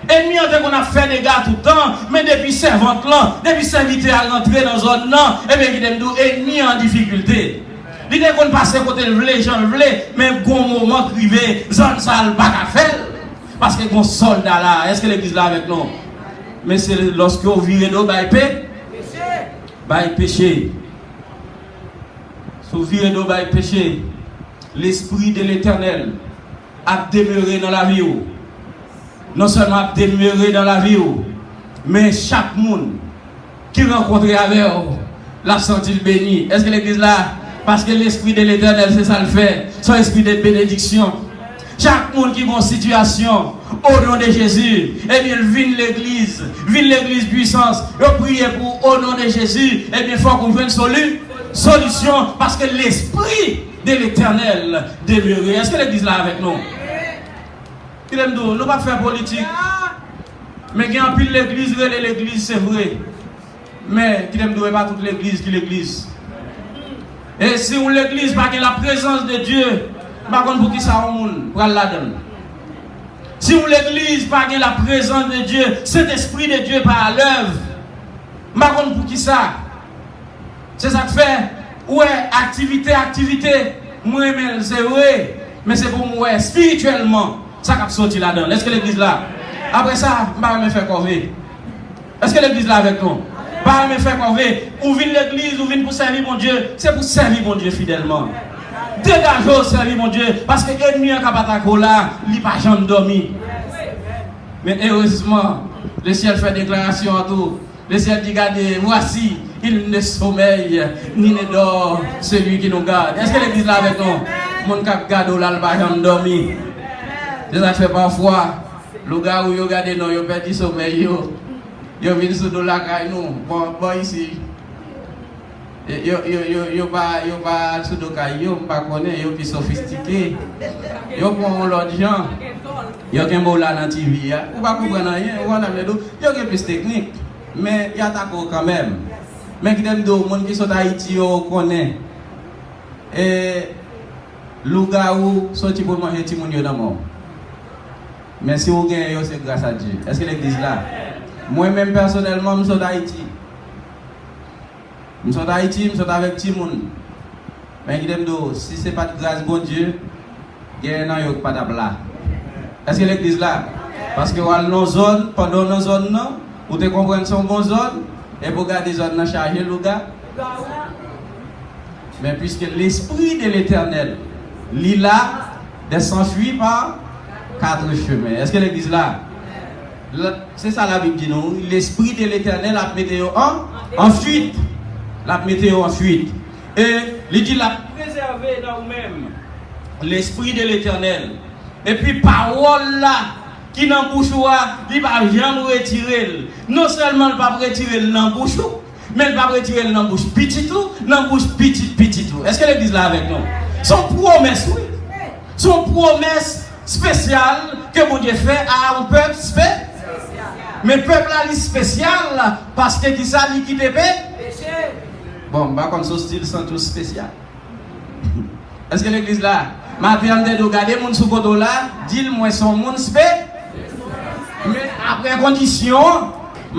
Ennemi, on a fait des gars tout le temps, mais depuis servante là, depuis serviteur à rentrer dans une zone là, et bien il est ennemi en difficulté. Il est qu'on passe côté le vlé, j'en vlé, mais bon moment privé, zone ça le pas à faire. Parce que bon soldat là, est-ce que l'église là avec nous? Mais c'est lorsque vous virez d'eau, péché. Si vous virez d'eau, péché, l'esprit de l'Éternel a demeuré dans la vie. Non seulement a demeuré dans la vie, mais chaque monde qui rencontre avec vous, l'a senti béni. Est-ce que l'église là? Parce que l'esprit de l'Éternel, c'est ça le fait. Son esprit de bénédiction. Chaque monde qui a une situation, au nom de Jésus, eh bien, vienne l'église puissance, et priez pour au nom de Jésus, eh bien, il faut qu'on vienne une solution, parce que l'esprit de l'Éternel demeure. Est-ce que l'église là avec nous? Il aime nous, nous pas faire politique. Mais il y a un pile l'église, l'église, c'est vrai. Mais il aime nous, pas toute l'église qui l'église. Et si on l'église, pas la présence de Dieu, par contre, pour qui ça au monde, pour la donne. Si on l'église, pas la présence de Dieu, cet esprit de Dieu par à l'œuvre, par contre, pour qui ça? C'est ça que fait. Ouais, activité. Moi, c'est vrai. Mais c'est pour moi, spirituellement, ça qui a sorti là-dedans. Est-ce que l'église là? Après ça, je ne vais pas faire corvée. Est-ce que l'église là avec nous? Pas me faire corvée. Ou vient l'église, ou vient pour servir mon Dieu. C'est pour servir mon Dieu fidèlement. Dégagez servir mon Dieu. Parce que l'ennemi en capataco là, il n'a pas jamais dormi. Mais heureusement, le ciel fait déclaration à tout. Le ciel dit, regardez, voici, il ne sommeille, ni ne dort celui qui nous garde. Est-ce que l'église là avec nous? Mon cap garde là, il n'a pas jamais dormi. C'est ça fait parfois. Le gars où il regarde, non, il perd du sommeil. Yo viens sur nous la caille nous bon ici yo pas sur nous caille yo pas connaît yo plus sophistiqué yo prend l'autre gens yo gen bon là dans TV ou pas comprendre rien on a les deux yo gen plus technique mais y attaque quand même mais qui dem do monde qui sont Haïti yo connaît et le gars où sorti pour manger ti moun yo dans mort mais si vous gagnez c'est grâce à Dieu. Est-ce que l'église là? Moi-même personnellement, je suis d'Haïti. Je suis d'Haïti, je suis avec tout le monde. Mais si ce n'est pas de grâce, bon Dieu, il y a pas de là. Est-ce que l'église là? Parce que dans zone, pendant nos zones, vous te comprenez son bon zone, et vous gardez les zones chargées, le gars. Mais puisque l'esprit de l'Éternel, il a s'enfuit par 4 chemins. Est-ce que l'église là? C'est ça la Bible dit nous. L'esprit de l'Éternel a mis en fuite. La météo en fuite. Et il dit la préserver dans vous-même. L'esprit de l'Éternel. Et puis parole là qui dans bouche il va jamais retirer. Non seulement il va retirer dans bouche, mais il va retirer dans bouche petit tout, dans bouche petit tout. Est-ce que l'église là avec nous? Son promesse, oui. Son promesse spéciale que mon Dieu fait à un peuple spécial. Mais le peuple là, il est spécial parce que qui ça, il quitte péché. Bon, par contre, ce style sont tous spécial. Est-ce que l'église là, ma permis de regarder mon sous-côté là, dis-moi son monde spécial. Mais après condition,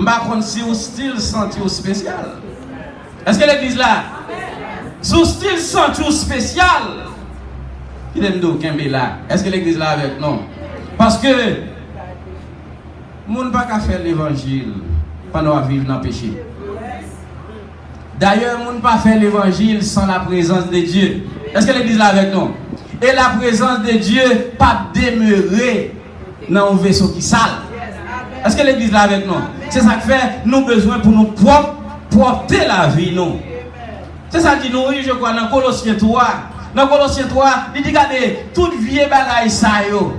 par contre, si au style senti spécial. Est-ce que l'église là, sous style senti spécial, il aime d'où qu'un là. Est-ce que l'église là avec non? Parce que moun pas qu'à faire l'évangile pendant à vivre dans le péché. D'ailleurs, moun pas faire l'évangile sans la présence de Dieu. Est-ce que l'église là avec nous? Et la présence de Dieu pas demeurer dans un vaisseau qui sale. Est-ce que l'église là avec nous? C'est ça qui fait nous besoin pour nous porter la vie nous. C'est ça qui nous dit je crois dans Colossiens 3. Dans Colossiens 3, il dit regardez toute vieille bagaille ça yo.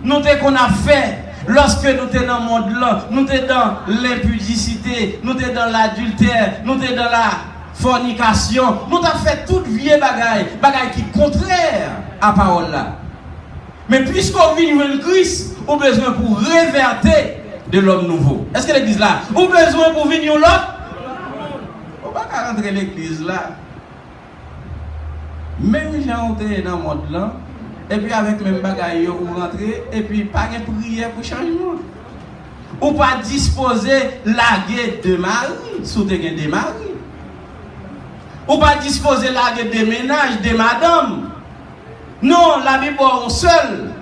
Nous te qu'on a fait lorsque nous sommes dans le monde là, nous sommes dans l'impudicité, nous sommes dans l'adultère, nous sommes dans la fornication, nous avons fait toute vieille bagaille qui est contraire à la parole là. Mais puisqu'on vit le Christ, on a besoin pour réverter de l'homme nouveau. Est-ce que l'église là, on a besoin pour venir l'homme? On ne va pas rentrer l'église là. Même gens ont dans le monde là, et puis avec même bagaille vous rentrez, et puis pas de prière pour changement. Ou pas disposer laguer de mari, sous des maris. Ou pas disposer laguer de ménage, de madame. Non, la Bible est seule.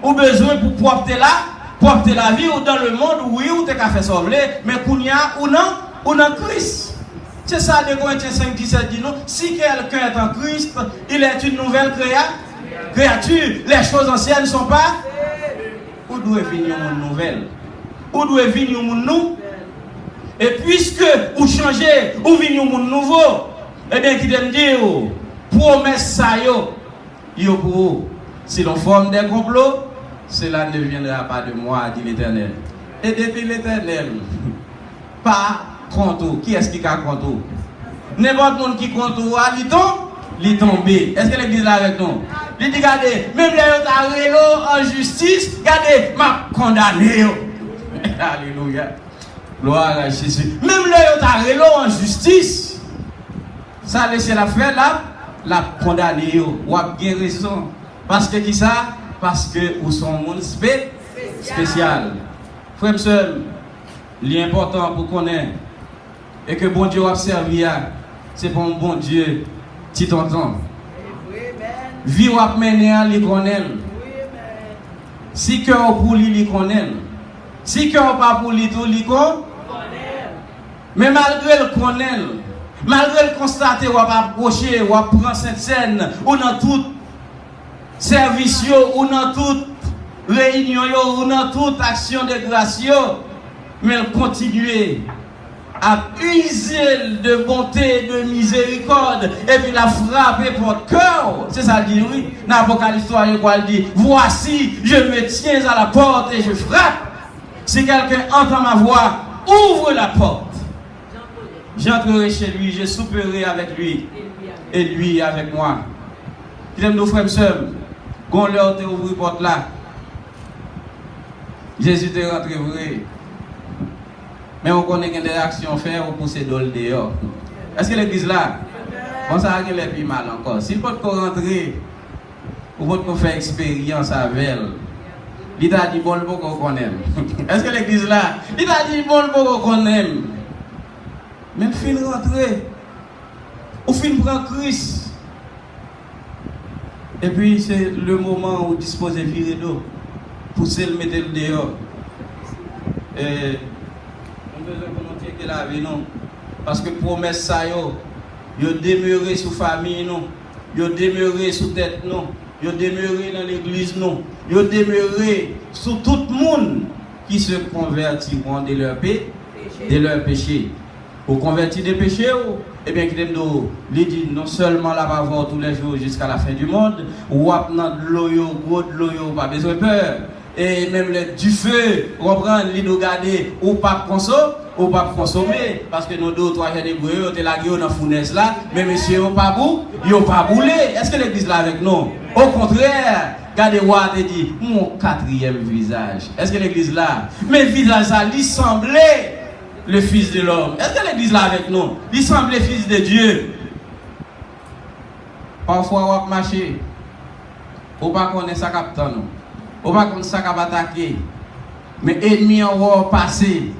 Ou besoin pour porter la vie ou dans le monde, oui, ou t'es qu'à faire sauver, mais qu'on y a ou non Christ. C'est ça, 2 Corinthiens 5, 17 dit nous, si quelqu'un est en Christ, il est une nouvelle créature. Les choses anciennes ne sont pas. Où doit venir une nouvelle? Où doit venir un monde nouveau? Et puisque vous changez, ou venez un monde nouveau, et bien qui me dit, promesse ça, yo pour vous. Si l'on forme des complots, cela ne viendra pas de moi, dit l'Éternel. Et depuis l'Éternel, pas contre. Qui est-ce qui a contre? N'importe monde qui contre, il tombe. Est-ce que l'église est là avec nous? Il dit, regardez, même les autres en justice, regardez, m'a condamné. Alléluia. Gloire à Jésus. Même les autres en justice, ça laisse la faire là, la condamné. Ou a bien raison. Parce que qui ça? Parce que vous sont un monde spécial. Frère et sœur, l'important pour qu'on ait et que bon Dieu a servi, c'est pour un bon Dieu, petit tonton. Vie ou a mené à l'icône. Si cœur pour lui, l'icône. Si cœur pas pour lui, tout l'icône. Mais malgré le connaît, malgré le constater, ou a approcher, ou a prendre cette scène, ou dans tout service, ou dans toute réunion, ou dans toute action de grâce, mais continuer à user de bonté, de miséricorde, et puis la frapper pour le cœur. C'est ça dit, oui. Dans l'Apocalypse 3, il dit, voici, je me tiens à la porte et je frappe. Si quelqu'un entend ma voix, ouvre la porte. J'entrerai chez lui, je souperai avec lui, et lui avec moi. J'aime nos frères et sœurs, quand l'heure te ouvre la porte là, Jésus te rentre vrai. Mais on connaît des actions à faire pour pousser d'ol dehors. Est-ce que l'église là, on ça a plus mal encore. Si vous pouvez rentrer, vous pouvez faire expérience avec elle. Il t'a dit bon le qu'on connaît. Est-ce que l'église là, il t'a dit bon le qu'on connaît. Mais fin rentrer, ou fin prendre Christ. Et puis c'est le moment où disposer virer d'eau, pousser le mettre le dehors. Et on besoin de que la vie non, parce que promesse ça yo demeurer sous famille non, yo demeurer sous tête non, yo demeurer dans l'église non, yo demeurer sous tout le monde qui se convertiront de leur péché. Pour convertir des péchés, et bien qu'il dit non seulement la va voir tous les jours jusqu'à la fin du monde, ou apprendre de l'eau, gros de l'eau, pas besoin de peur. Et même du feu, reprendre, les nous garder, ou pas consommer, parce que nos 2 ou 3 jours de bruit, on est là dans la fournaise là, mais monsieur, ils n'ont pas boulé. Est-ce que l'église là avec nous? Au contraire, regardez, Watt dit, mon 4e visage. Est-ce que l'église là? Mais visage ça, il semblait le Fils de l'homme. Est-ce que l'église là avec nous? Il semble le Fils de Dieu. Parfois, on va marcher. On va connaître ça captain. On va connaître ça qui attaquer. Mais ennemi en va passer.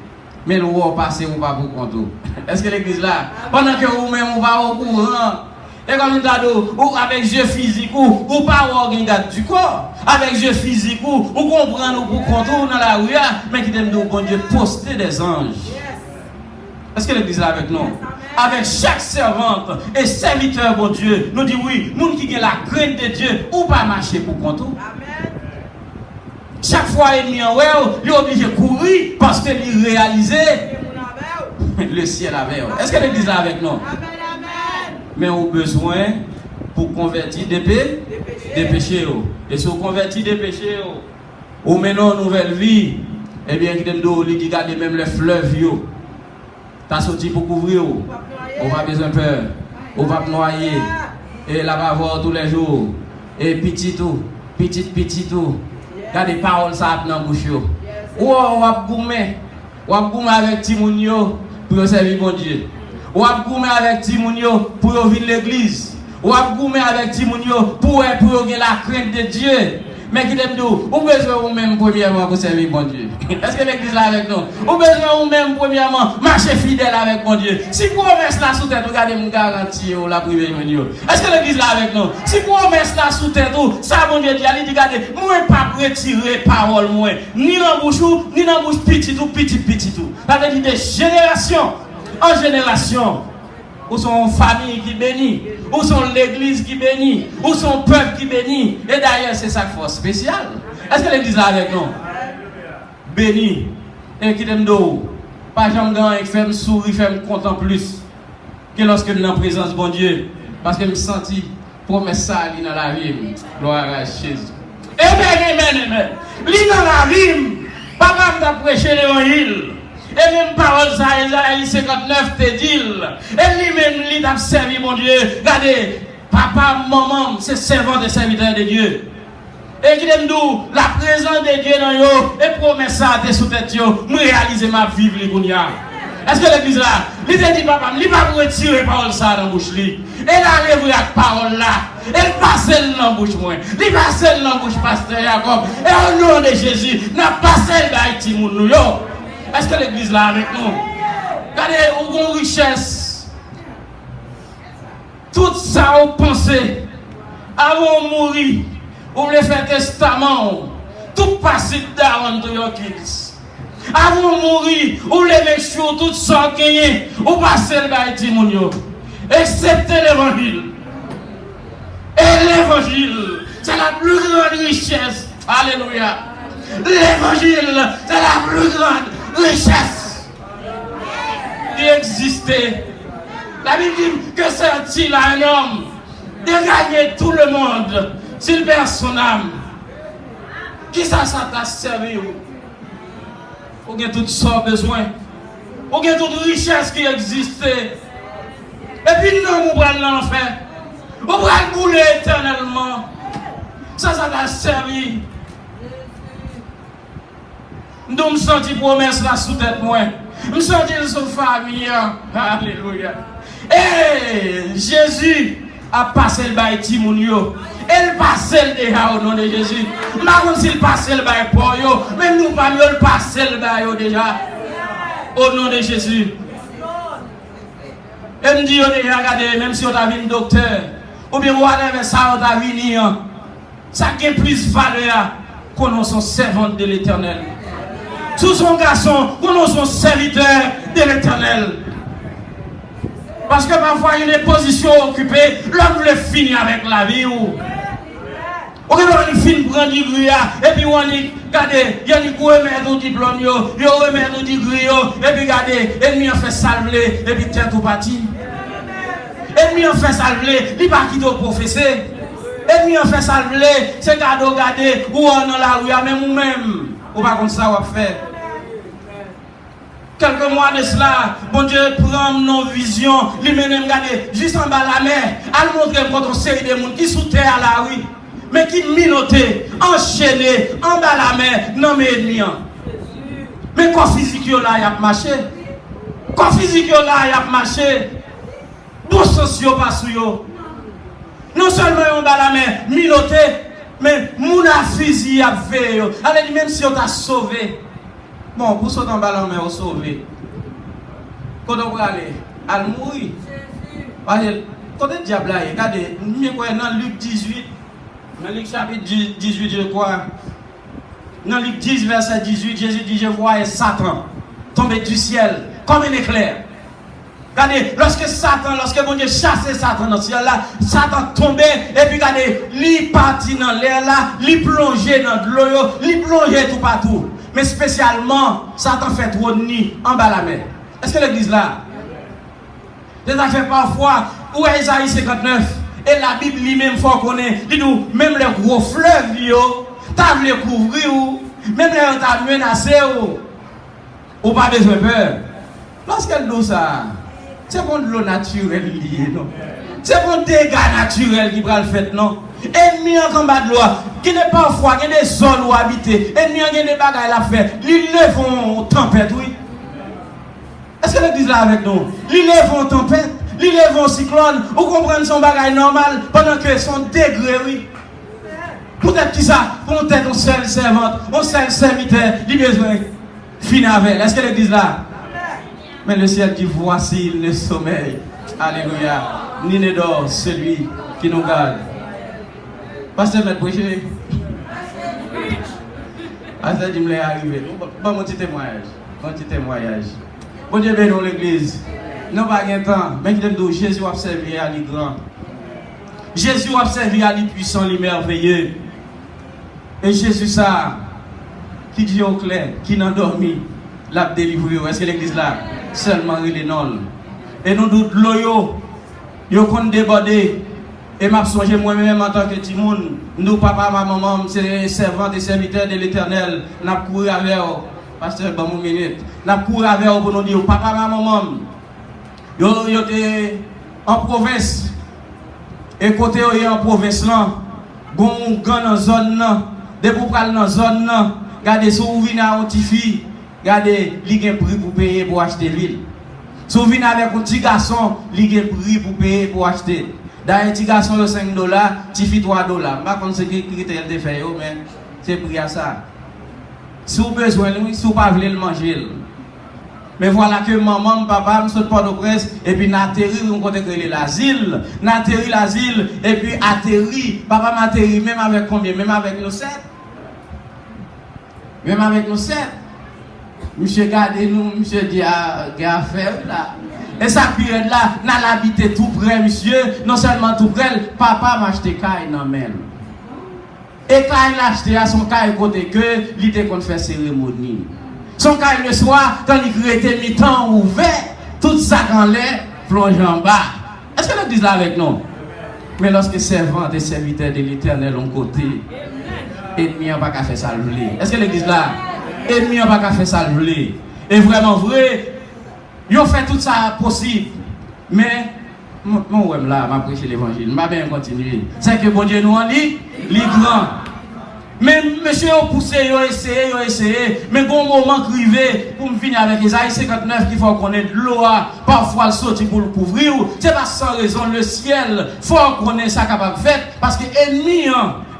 Mais le va passer, on va pour compte. Est-ce que l'église là? Pendant que vous-même, on va au courant. Et comme nous avons ou avec jeu physique, ou pas au du corps, avec jeu physique, ou comprendre pour contour dans la rue, mais qui t'aime de bon Dieu poster des anges. Est-ce que l'église est avec nous? Avec chaque servante et serviteur, bon Dieu, nous dit oui, nous qui avons la crainte de Dieu, ou pas marcher pour contour. Chaque fois ennemi en il est obligé de courir parce qu'il réalisait le ciel avec. Est-ce que l'église est avec nous? Mais on a besoin pour convertir des péchés. Et si on convertit des péchés, on met une nouvelle vie, eh bien, il dit garder même les fleuves. Tu as sorti pour couvrir. On va besoin de peur. On va noyer. Et là, va voir tous les jours. Et petit tout. Regardez les paroles ça dans la bouche. Ou on va goumer. On va goumer avec Timounio pour servir mon Dieu. Ou à goumer avec Timounio pour venir l'église. Ou à goumer avec Timounio pour gagner la crainte de Dieu. Mais qui t'aime d'où? Ou besoin ou même premièrement pour servir bon Dieu. Est-ce que l'église là avec nous? Ou besoin ou même premièrement marcher fidèle avec bon Dieu. Si promesse là sous tête, regardez mon garantie ou la privée. Est-ce que l'église là avec nous? Si promesse là sous tête, ça bon Dieu dit, il dit, regardez, moi pas retirer parole, moi. Ni dans bouche ou, ni dans bouche petit tout. Ça veut dire de génération en génération. Ou son famille qui bénit, ou son l'église qui bénit, ou son peuple qui bénit. Et d'ailleurs, c'est ça qui est spécial. Est-ce que l'église là avec nous? Béni. Et qui t'aime d'eau. Pas jamais gagner, fait me sourire, fait me content plus. Que lorsque nous sommes en présence de bon Dieu. Parce que je me sens promesse ça dans la vie. Gloire à Jésus. Amen. Li dans la vie. Papa m'a prêché dans l'île. Et même parole ça, Isaïe 59 te dit. Et lui-même, il a servi mon Dieu. Regardez, papa, maman, c'est servant et serviteur de Dieu. Et qui aime d'où la présence de Dieu dans yo, et promesse ça te sous tête yo, me réaliser ma vie, les gounia. Est-ce que l'église là, il te dit papa, il va retirer parole ça dans la bouche li. Et là, il la parole là. Elle passe dans la bouche moi. Il passe dans la bouche pasteur Jacob. Et au nom de Jésus, n'a passé d'Haïti moun yo. Est-ce que l'église là avec nous? Regardez, on a une richesse. Tout ça, on pensait. Avant de mourir, on voulait faire testament. Tout passé d'avant de your kids. Avant de mourir, on voulait make sure tout ça gagné. On passe le bail Timonio. Excepté l'évangile. Et l'évangile, c'est la plus grande richesse. Alléluia. L'évangile, c'est la plus grande richesse qui existait. La Bible dit que c'est-il à un homme de gagner tout le monde s'il perd son âme. Qui ça t'a servi? Ou bien tout ça besoin? Ou bien toute richesse qui existait? Et puis non, on va l'enfer. On va le bouler éternellement. Ça t'a servi. Nous me senti promesse là sous tête moi. Me senti sous famille. Alléluia. Et Jésus a passé le bail Timounio. Elle passe le déjà au nom de Jésus. Même s'il passe le bail pour yo, même nous pas mieux le passer le bail déjà. Au nom de Jésus. Et me dit déjà regardez même si on a vu un docteur ou bien on a ça on a vu ça qui plus valeur qu'on son servante de l'Éternel. Sous son garçon, qu'on son serviteur de l'Éternel. Parce que parfois il y a des positions occupées, l'homme voulait finir avec la vie. On finit prendre du gruyère, et puis on dit, regardez, il y a des remettre au diplôme, il y a remettre au degré, et puis regardez, l'ennemi a fait salver, et puis tête au parti. L'ennemi a fait salver, il va quitter au professeur. L'ennemi a fait salver, c'est cadeau, regardez, ou on dans la rue, même ou même. Ou pas comme ça, on va faire. Quelques mois de cela, bon Dieu prend nos visions, lui mène regarder juste en bas la mer, à montrer contre une série de monde qui sous terre à la rue, mais qui minoté, enchaîné, en bas la mer, non mais ennemis. Mais quand physique là, il a marché. Quand physique là, il a marché. Bon sens pas sous yo. Non seulement en bas la mer, minoté, mais mon fusil a fait. Allez, même si on t'a sauvé. Bon, pour sauter en bas la mer, on sauvé. Quand on va aller, à mourir. Quand le diable là, regardez, nous dans Luc 18, dans Luc chapitre 18, je crois. Dans Luc 10, verset 18, Jésus dit, je vois Satan tomber du ciel comme un éclair. Regardez, lorsque mon Dieu chassait Satan dans le ciel là, Satan tombait et puis regardez, il partit dans l'air là, il plongeait dans de l'eau, il plongeait tout partout. Mais spécialement, Satan fait trop de nid en bas la mer. Est-ce que l'église là? C'est ça fait parfois, où est Isaïe 59? Et la Bible lui-même, faut qu'on ait, dis-nous, même les gros fleuves, t'as voulu couvrir, même les t'as menacé, ou pas besoin de peur. Lorsqu'elle dit ça, c'est pour de l'eau naturelle liée, non? C'est pour des dégâts naturels qui prennent le fait, non? Ennemi en combat de l'eau, qui n'est pas froid, qui est des zones où habiter, ennemi en des bagages à faire, ils lèvent en tempête, oui. Est-ce que l'église là avec nous? Ils lèvent en tempête, il lève un cyclone, ou comprendre son bagage normal, pendant que son degré, oui. Peut-être qui ça, peut-être on seul servante, on seul serviteur, il a besoin de finir avec. Est-ce que l'église là? Mais le ciel dit, voici le sommeil. Alléluia. Ni ne dort celui qui nous garde. Pasteur, je vais prêcher. Pasteur, je vais arriver. Bon, mon petit témoignage. Mon petit témoignage. Bon Dieu bénisse l'église. Nous n'avons pas de temps. Mais qui dit, Jésus a servi à lui grand. Jésus a servi à lui puissant, lui merveilleux. Et Jésus, ça, qui dit au clair, qui n'a dormi, l'a délivré. Est-ce que l'église là, seulement il est non? Et nous doutons l'eau, nous comptons déborder. Et m'a songé moi-même en tant que petit monde, nous, papa, ma maman, c'est les servants et serviteurs de l'Éternel. Nous avons couru avec eux. Pasteur, bon, une minute. Nous avons couru avec eux pour nous dire, papa, ma maman, vous êtes en province. Et côté où en province là, bon grand dans zone là, de pour prendre dans zone là, regardez si vous venez à un petit fille, regardez, il y a un prix pour payer pour acheter ville. Si vous venez avec un petit garçon, il y a un prix pour payer pour acheter. Dans un petit garçon de $5, petit fille $3. Je ne sais pas si c'est critère de faire, mais c'est prix à ça. Si vous avez besoin, si vous ne voulez pas le manger. Mais voilà que maman, papa, me saute pas de presse, et puis n'atterrit, on compte que l'asile, n'atterrit l'asile, et puis atterrit, papa m'atterrit, même avec combien? Même avec nos 7. Même avec nos 7. Monsieur, gardez-nous, monsieur dit à faire là. Et ça période là, n'a l'habité tout près, monsieur, non seulement tout près, papa m'a acheté caille dans même. Et quand il a acheté à son caille côté que, il était qu'on fait cérémonie. Son caille le soir, quand il était mi-temps ouvert, tout ça en l'air, plonge en bas. Est-ce que nous disons avec nous? Mais lorsque servants et serviteurs de l'Éternel ont côté, ennemi n'a pas qu'à faire ça le voler. Est-ce que l'église là? Ennemi n'a pas qu'à faire ça le voler. Et vraiment vrai, ils ont fait tout ça possible. Mais, moi, là, je vais prêcher l'évangile. Je vais bien continuer. C'est que bon Dieu nous en dit, il est grand. Mais monsieur, on poussé, on essayé. Mais bon moment crivé pour me finir avec Isaïe 59 qu'il faut qu'on ait de l'eau, parfois le sortir pour le couvrir. C'est pas sans raison le ciel. Faut qu'on ait ça capable de faire parce que l'ennemi,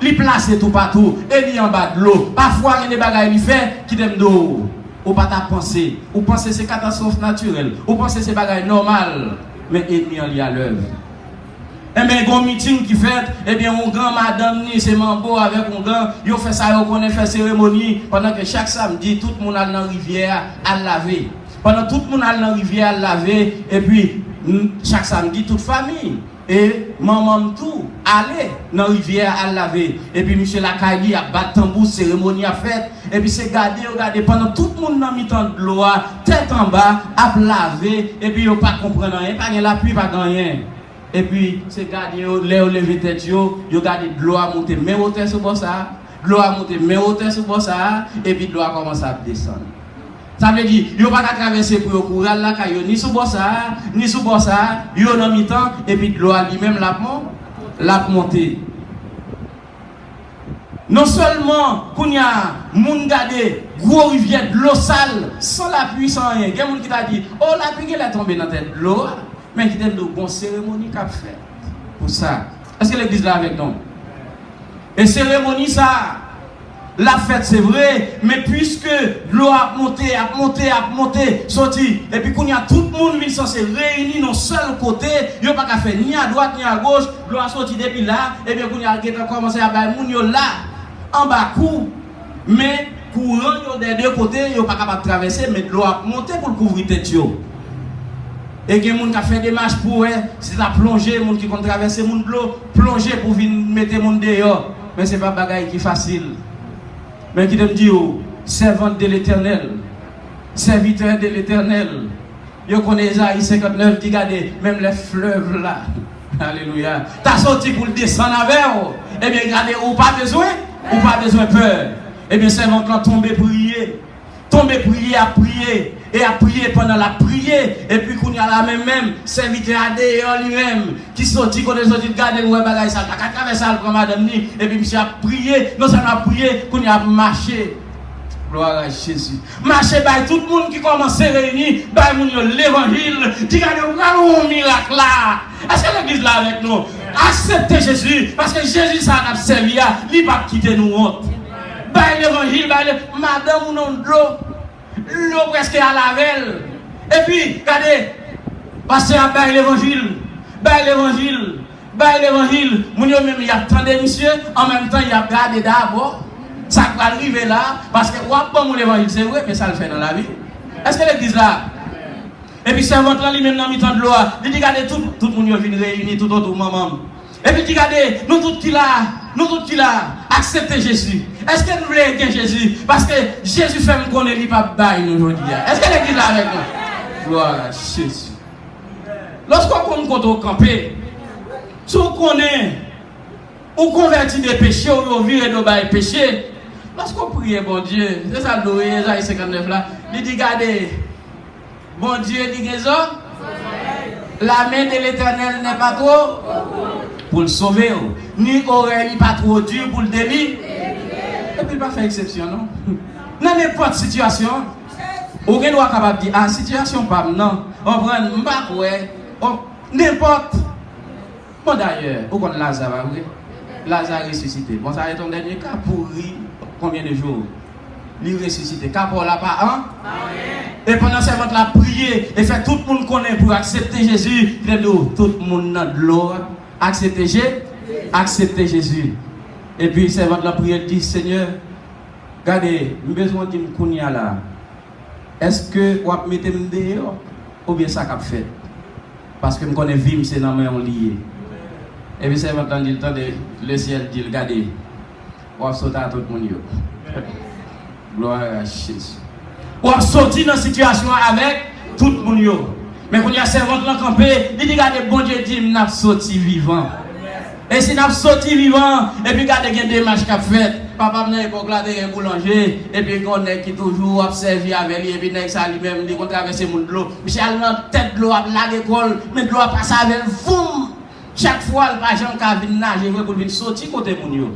il place tout partout. L'ennemi en bas de l'eau. Parfois, il y a des bagages qu'il fait qui t'aiment d'eau. Ou pas ta pensée. Ou penser c'est catastrophe naturelle. Ou penser c'est bagages normal. Mais l'ennemi en lit à l'œuvre. Et bien, il y a un meeting qui fait, et bien, on grand madame, c'est mambo avec un grand, ils ont fait ça, ils ont fait cérémonie, pendant que chaque samedi, tout le monde allait dans la rivière à laver. Pendant tout le monde allait dans la rivière à laver, et puis, chaque samedi, toute famille, et maman tout, allait dans la rivière à laver. Et puis, monsieur Lakaili a battu tambour, cérémonie à fait, et puis, c'est regardé, pendant tout le monde dans le temps de l'eau, tête en bas, à laver, et puis, ils n'ont pas compris rien, pas de la pluie, pas de rien. Et puis, c'est garder, les lever tête, yo garder de l'eau à monter, mais hauteur sur ça, de l'eau à monter, mais hauteur sur ça, et puis de l'eau à commencer à descendre. Ça veut dire, yo pas qu'à traverser pour le courant là, ni sous ça, ni sous ça, yo dans mi-temps, et puis de l'eau à lui-même la monter. Non seulement, qu'on y a, moun gade, gros rivière de l'eau sale, sans la pluie, sans rien. Il y a moun qui t'a dit, oh la pluie, elle est tombée dans tête de l'eau. Mais qui donne de bonnes cérémonies qu'a fait pour ça. Est-ce que l'église là avec nous? Et cérémonie ça, la fête c'est vrai, mais puisque l'eau a monté, sorti, et puis qu'on y a tout le monde qui censé réunir dans seul côté, il n'y a pas qu'à faire ni à droite ni à gauche, l'eau a sorti depuis là, et bien qu'on y a commencé à faire moun yo là, en bas coup, mais courant des deux côtés, il n'y a pas capable de traverser, mais l'eau a monté pour couvrir tête yo. Et il y a des gens qui ont fait des marches pour eux, c'est la plongée, les gens qui ont traversé l'eau, plonger pour venir mettre les gens dehors. Mais ce n'est pas un bagage qui est facile. Mais qui me dit, servante de l'Éternel, serviteur de l'Éternel, vous connaissez Isaïe 59 qui regarde même les fleuves là. Alléluia. Tu as sorti pour le descendre avec eux. Eh bien, regardez, ou pas besoin de peur. Eh bien, servante là tomber prier. Tomber prier à prier. Et à prier pendant la prière. Et puis qu'on y a la même serviteur à dehors lui-même. Qui sortit, qu'on est sorti de garder le bagage ça. Quand ça le prend madame ni. Et puis monsieur a prié. Non seulement a prié, qu'on y a marché. Gloire à Jésus. Marchez par tout le monde qui commence à se réunir, par l'évangile, qui a un miracle là. Est-ce que l'église là avec nous? Acceptez Jésus, parce que Jésus ça a servi, il va pas quitter nous honte. Par l'évangile, madame ou non de l'eau presque à la velle. Et puis, regardez, parce que par l'évangile, mon Dieu même il attendait monsieur, en même temps il a gardé d'abord. Ça va arriver là, parce que bon l'évangile, c'est vrai, mais ça le fait dans la vie. Est-ce que l'église là? Et puis servante là, lui-même dans le temps de l'eau, il dit regardez tout le monde vient réunir tout autour de maman. Et puis il dit regardez, nous tous qui là, acceptez Jésus. Est-ce que nous voulons aider Jésus? Parce que Jésus fait me connaître, il pas bail aujourd'hui. Est-ce que l'église là avec nous? Gloire à Jésus. Lorsqu'on compte au campé, si on connaît, on convertit des péchés, on vire de péchés. Lorsqu'on prie, bon Dieu, c'est ça le Isaïe 59 là, il dit, regardez, bon Dieu dit raison, la main de l'Éternel n'est pas trop pour le sauver, ni oreille pas trop dur pour le délire. Et puis il pas faire exception, non? Dans n'importe situation, on doit capable de dire, ah, situation pas, non, on prend, pas ouais, n'importe. Bon d'ailleurs, où est Lazare, oui? Lazare ressuscité. Bon, ça va être ton dernier cas pour combien de jours? Il ressuscité. Cas pour la pas, hein? Et pendant ce moment, la prié et fait tout le monde connaît pour accepter Jésus. Tout le monde dans de l'eau. Accepter Jésus. Et puis, ce moment, la prière dit, Seigneur, regardez, j'ai besoin de me connaître là. Est-ce que vous mettez me dehors ou bien ça qu'a fait? Parce que je connais vie, c'est dans mes lié. Et puis c'est maintenant dit le ciel dit regardez, on va sauter à tout le monde. Gloire à Jésus. On va sortir dans la situation avec tout le monde. Mais quand il y a servante dans le campé, il dit regardez, bon Dieu dit, nous avons sorti vivant. Et si nous avons sorti vivant, et puis regardez, il y a des matchs qu'a fait. Papa m'a l'époque là, un boulanger, et puis on est qui toujours observe avec lui, et puis ça lui-même, il traverse le monde de l'eau. Michel dans tête de l'eau, à l'école, mais de l'eau passe avec vous. Chaque fois, le patient qui vient nager pour venir sortir côté mon.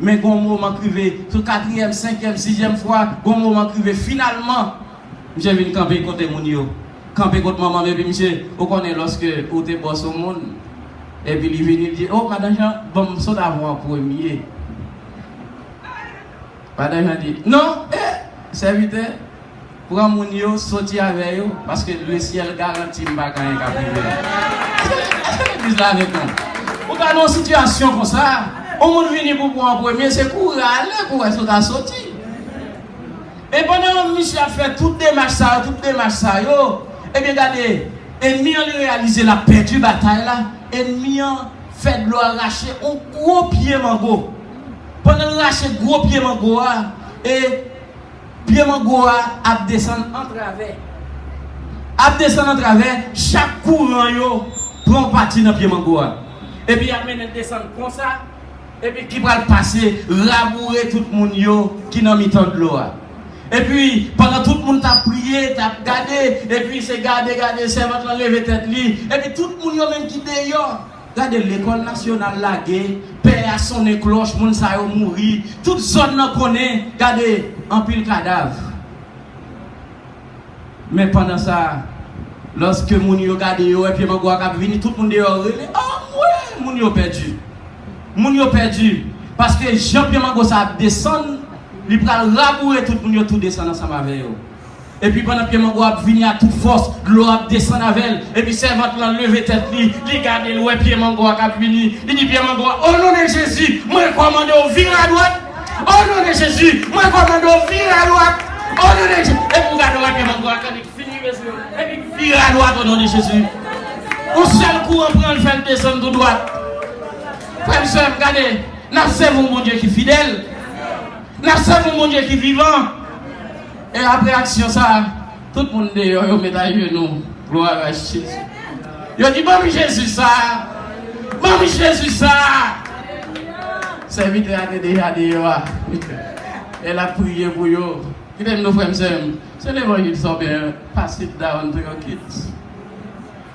Mais quand moment crivé, sur 4e, 5e, 6e fois, quand moment crivé, finalement, je viens camper côté mon. Camper côté maman, et puis monsieur, vous connaissez lorsque vous êtes boss au monde, et puis il vient dire, oh madame Jean, bon, je suis d'avoir premier. Madame Jean dit, non, serviteur, pour mon yo sortir avec eux, parce que le ciel garantit pas quand il est privé. Là avec nous. Pour dans une situation comme ça, on monde venir pour prendre en premier, c'est courage pour être sorti. Et pendant que monsieur a fait toutes les démarches ça, et bien regardez, ennemi a réalisé la perdu bataille là, ennemi a fait de l'eau arracher un gros pied mango. Pendant qu'il arrache gros pied mango, et pied mango a descendu en travers. A descendu en travers, chaque courant yo prend parti dans pied mango. Et puis il amène descendre comme ça, et puis qui va le passer, labourer tout le monde qui n'a mis tant de l'eau. Et puis pendant tout le monde t'a prié, t'a gardé, et puis c'est gardé, c'est votre lever tête li, et puis tout le monde même qui d'ailleurs. Regardez l'école nationale laguée, père à son cloche, moun sa yo mouri, toute zone n'en connaît, regardez, en pile cadavre. Mais pendant ça, lorsque moun yo gade yo, et puis mon gars kap vini, tout le monde dehors, ah ouais, moun yo perdu. Moun yo perdu. Parce que Jean-Pierre Mango ça descend, il pral rabourer tout le monde, tout descend ensemble avec eux. Et puis pendant que Mango a venu à toute force, l'eau a descend avec elle. Et puis servante l'a levé tête, il garde l'eau, Pierre Mango a venu. Il dit Pierre Mango, au nom de Jésus, moi commande au vire à droite. Au nom de Jésus, moi commande au vire à droite. Au nom de Jésus. Et puis regardez Pierre Mango a fini, et puis vire à droite au nom de Jésus. Un seul coup, on prend le fait descendre de droite. Frère et soeur, regardez, nous servons mon Dieu qui est fidèle. Nous servons mon Dieu qui est vivant. Et après action ça, tout le monde dit, yo met à genoux, gloire à Jésus. Yo dit, bon Jésus ça, bon Jésus ça. Serviteur a déjà dit, elle a prié pour yo. Qui aime nos frères et sœurs, c'est l'évangile sont bien, pass it down to your kids.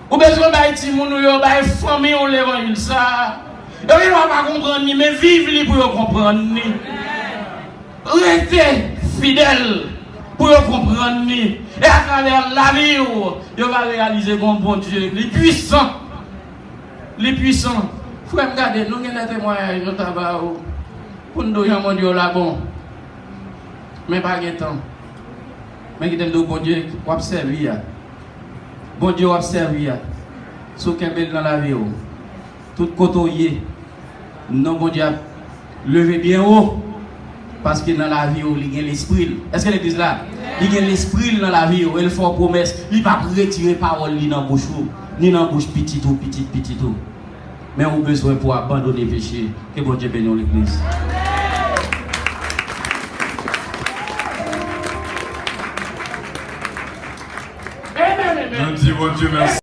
Ou besoin d'aller ti moun yo, d'aller famille on l'évangile ça. Yo ne va pas comprendre ni, mais vivre li pour comprendre ni. Restez fidèles pour comprendre ni. Et à travers la vie, vous va réaliser mon bon Dieu, les puissants. Les puissants. Frère, regardez, nous avons des témoignages pour nous dire mon Dieu là bon. Mais pas de temps. Mais qui t'aime de bon Dieu, on observe. Bon Dieu observe. Ce qu'il y a dans la vie. Tout côté, non, bon Dieu, levez bien haut. Parce que dans la vie, il y a l'esprit. Est-ce que l'église là? Il y a l'esprit dans la vie, il faut promesse. Il ne va pas retirer parole ni dans la bouche, ni dans la bouche petit ou petit. Mais on a besoin pour abandonner le péché. Que bon Dieu bénisse l'église. Amen. Bon Dieu, merci.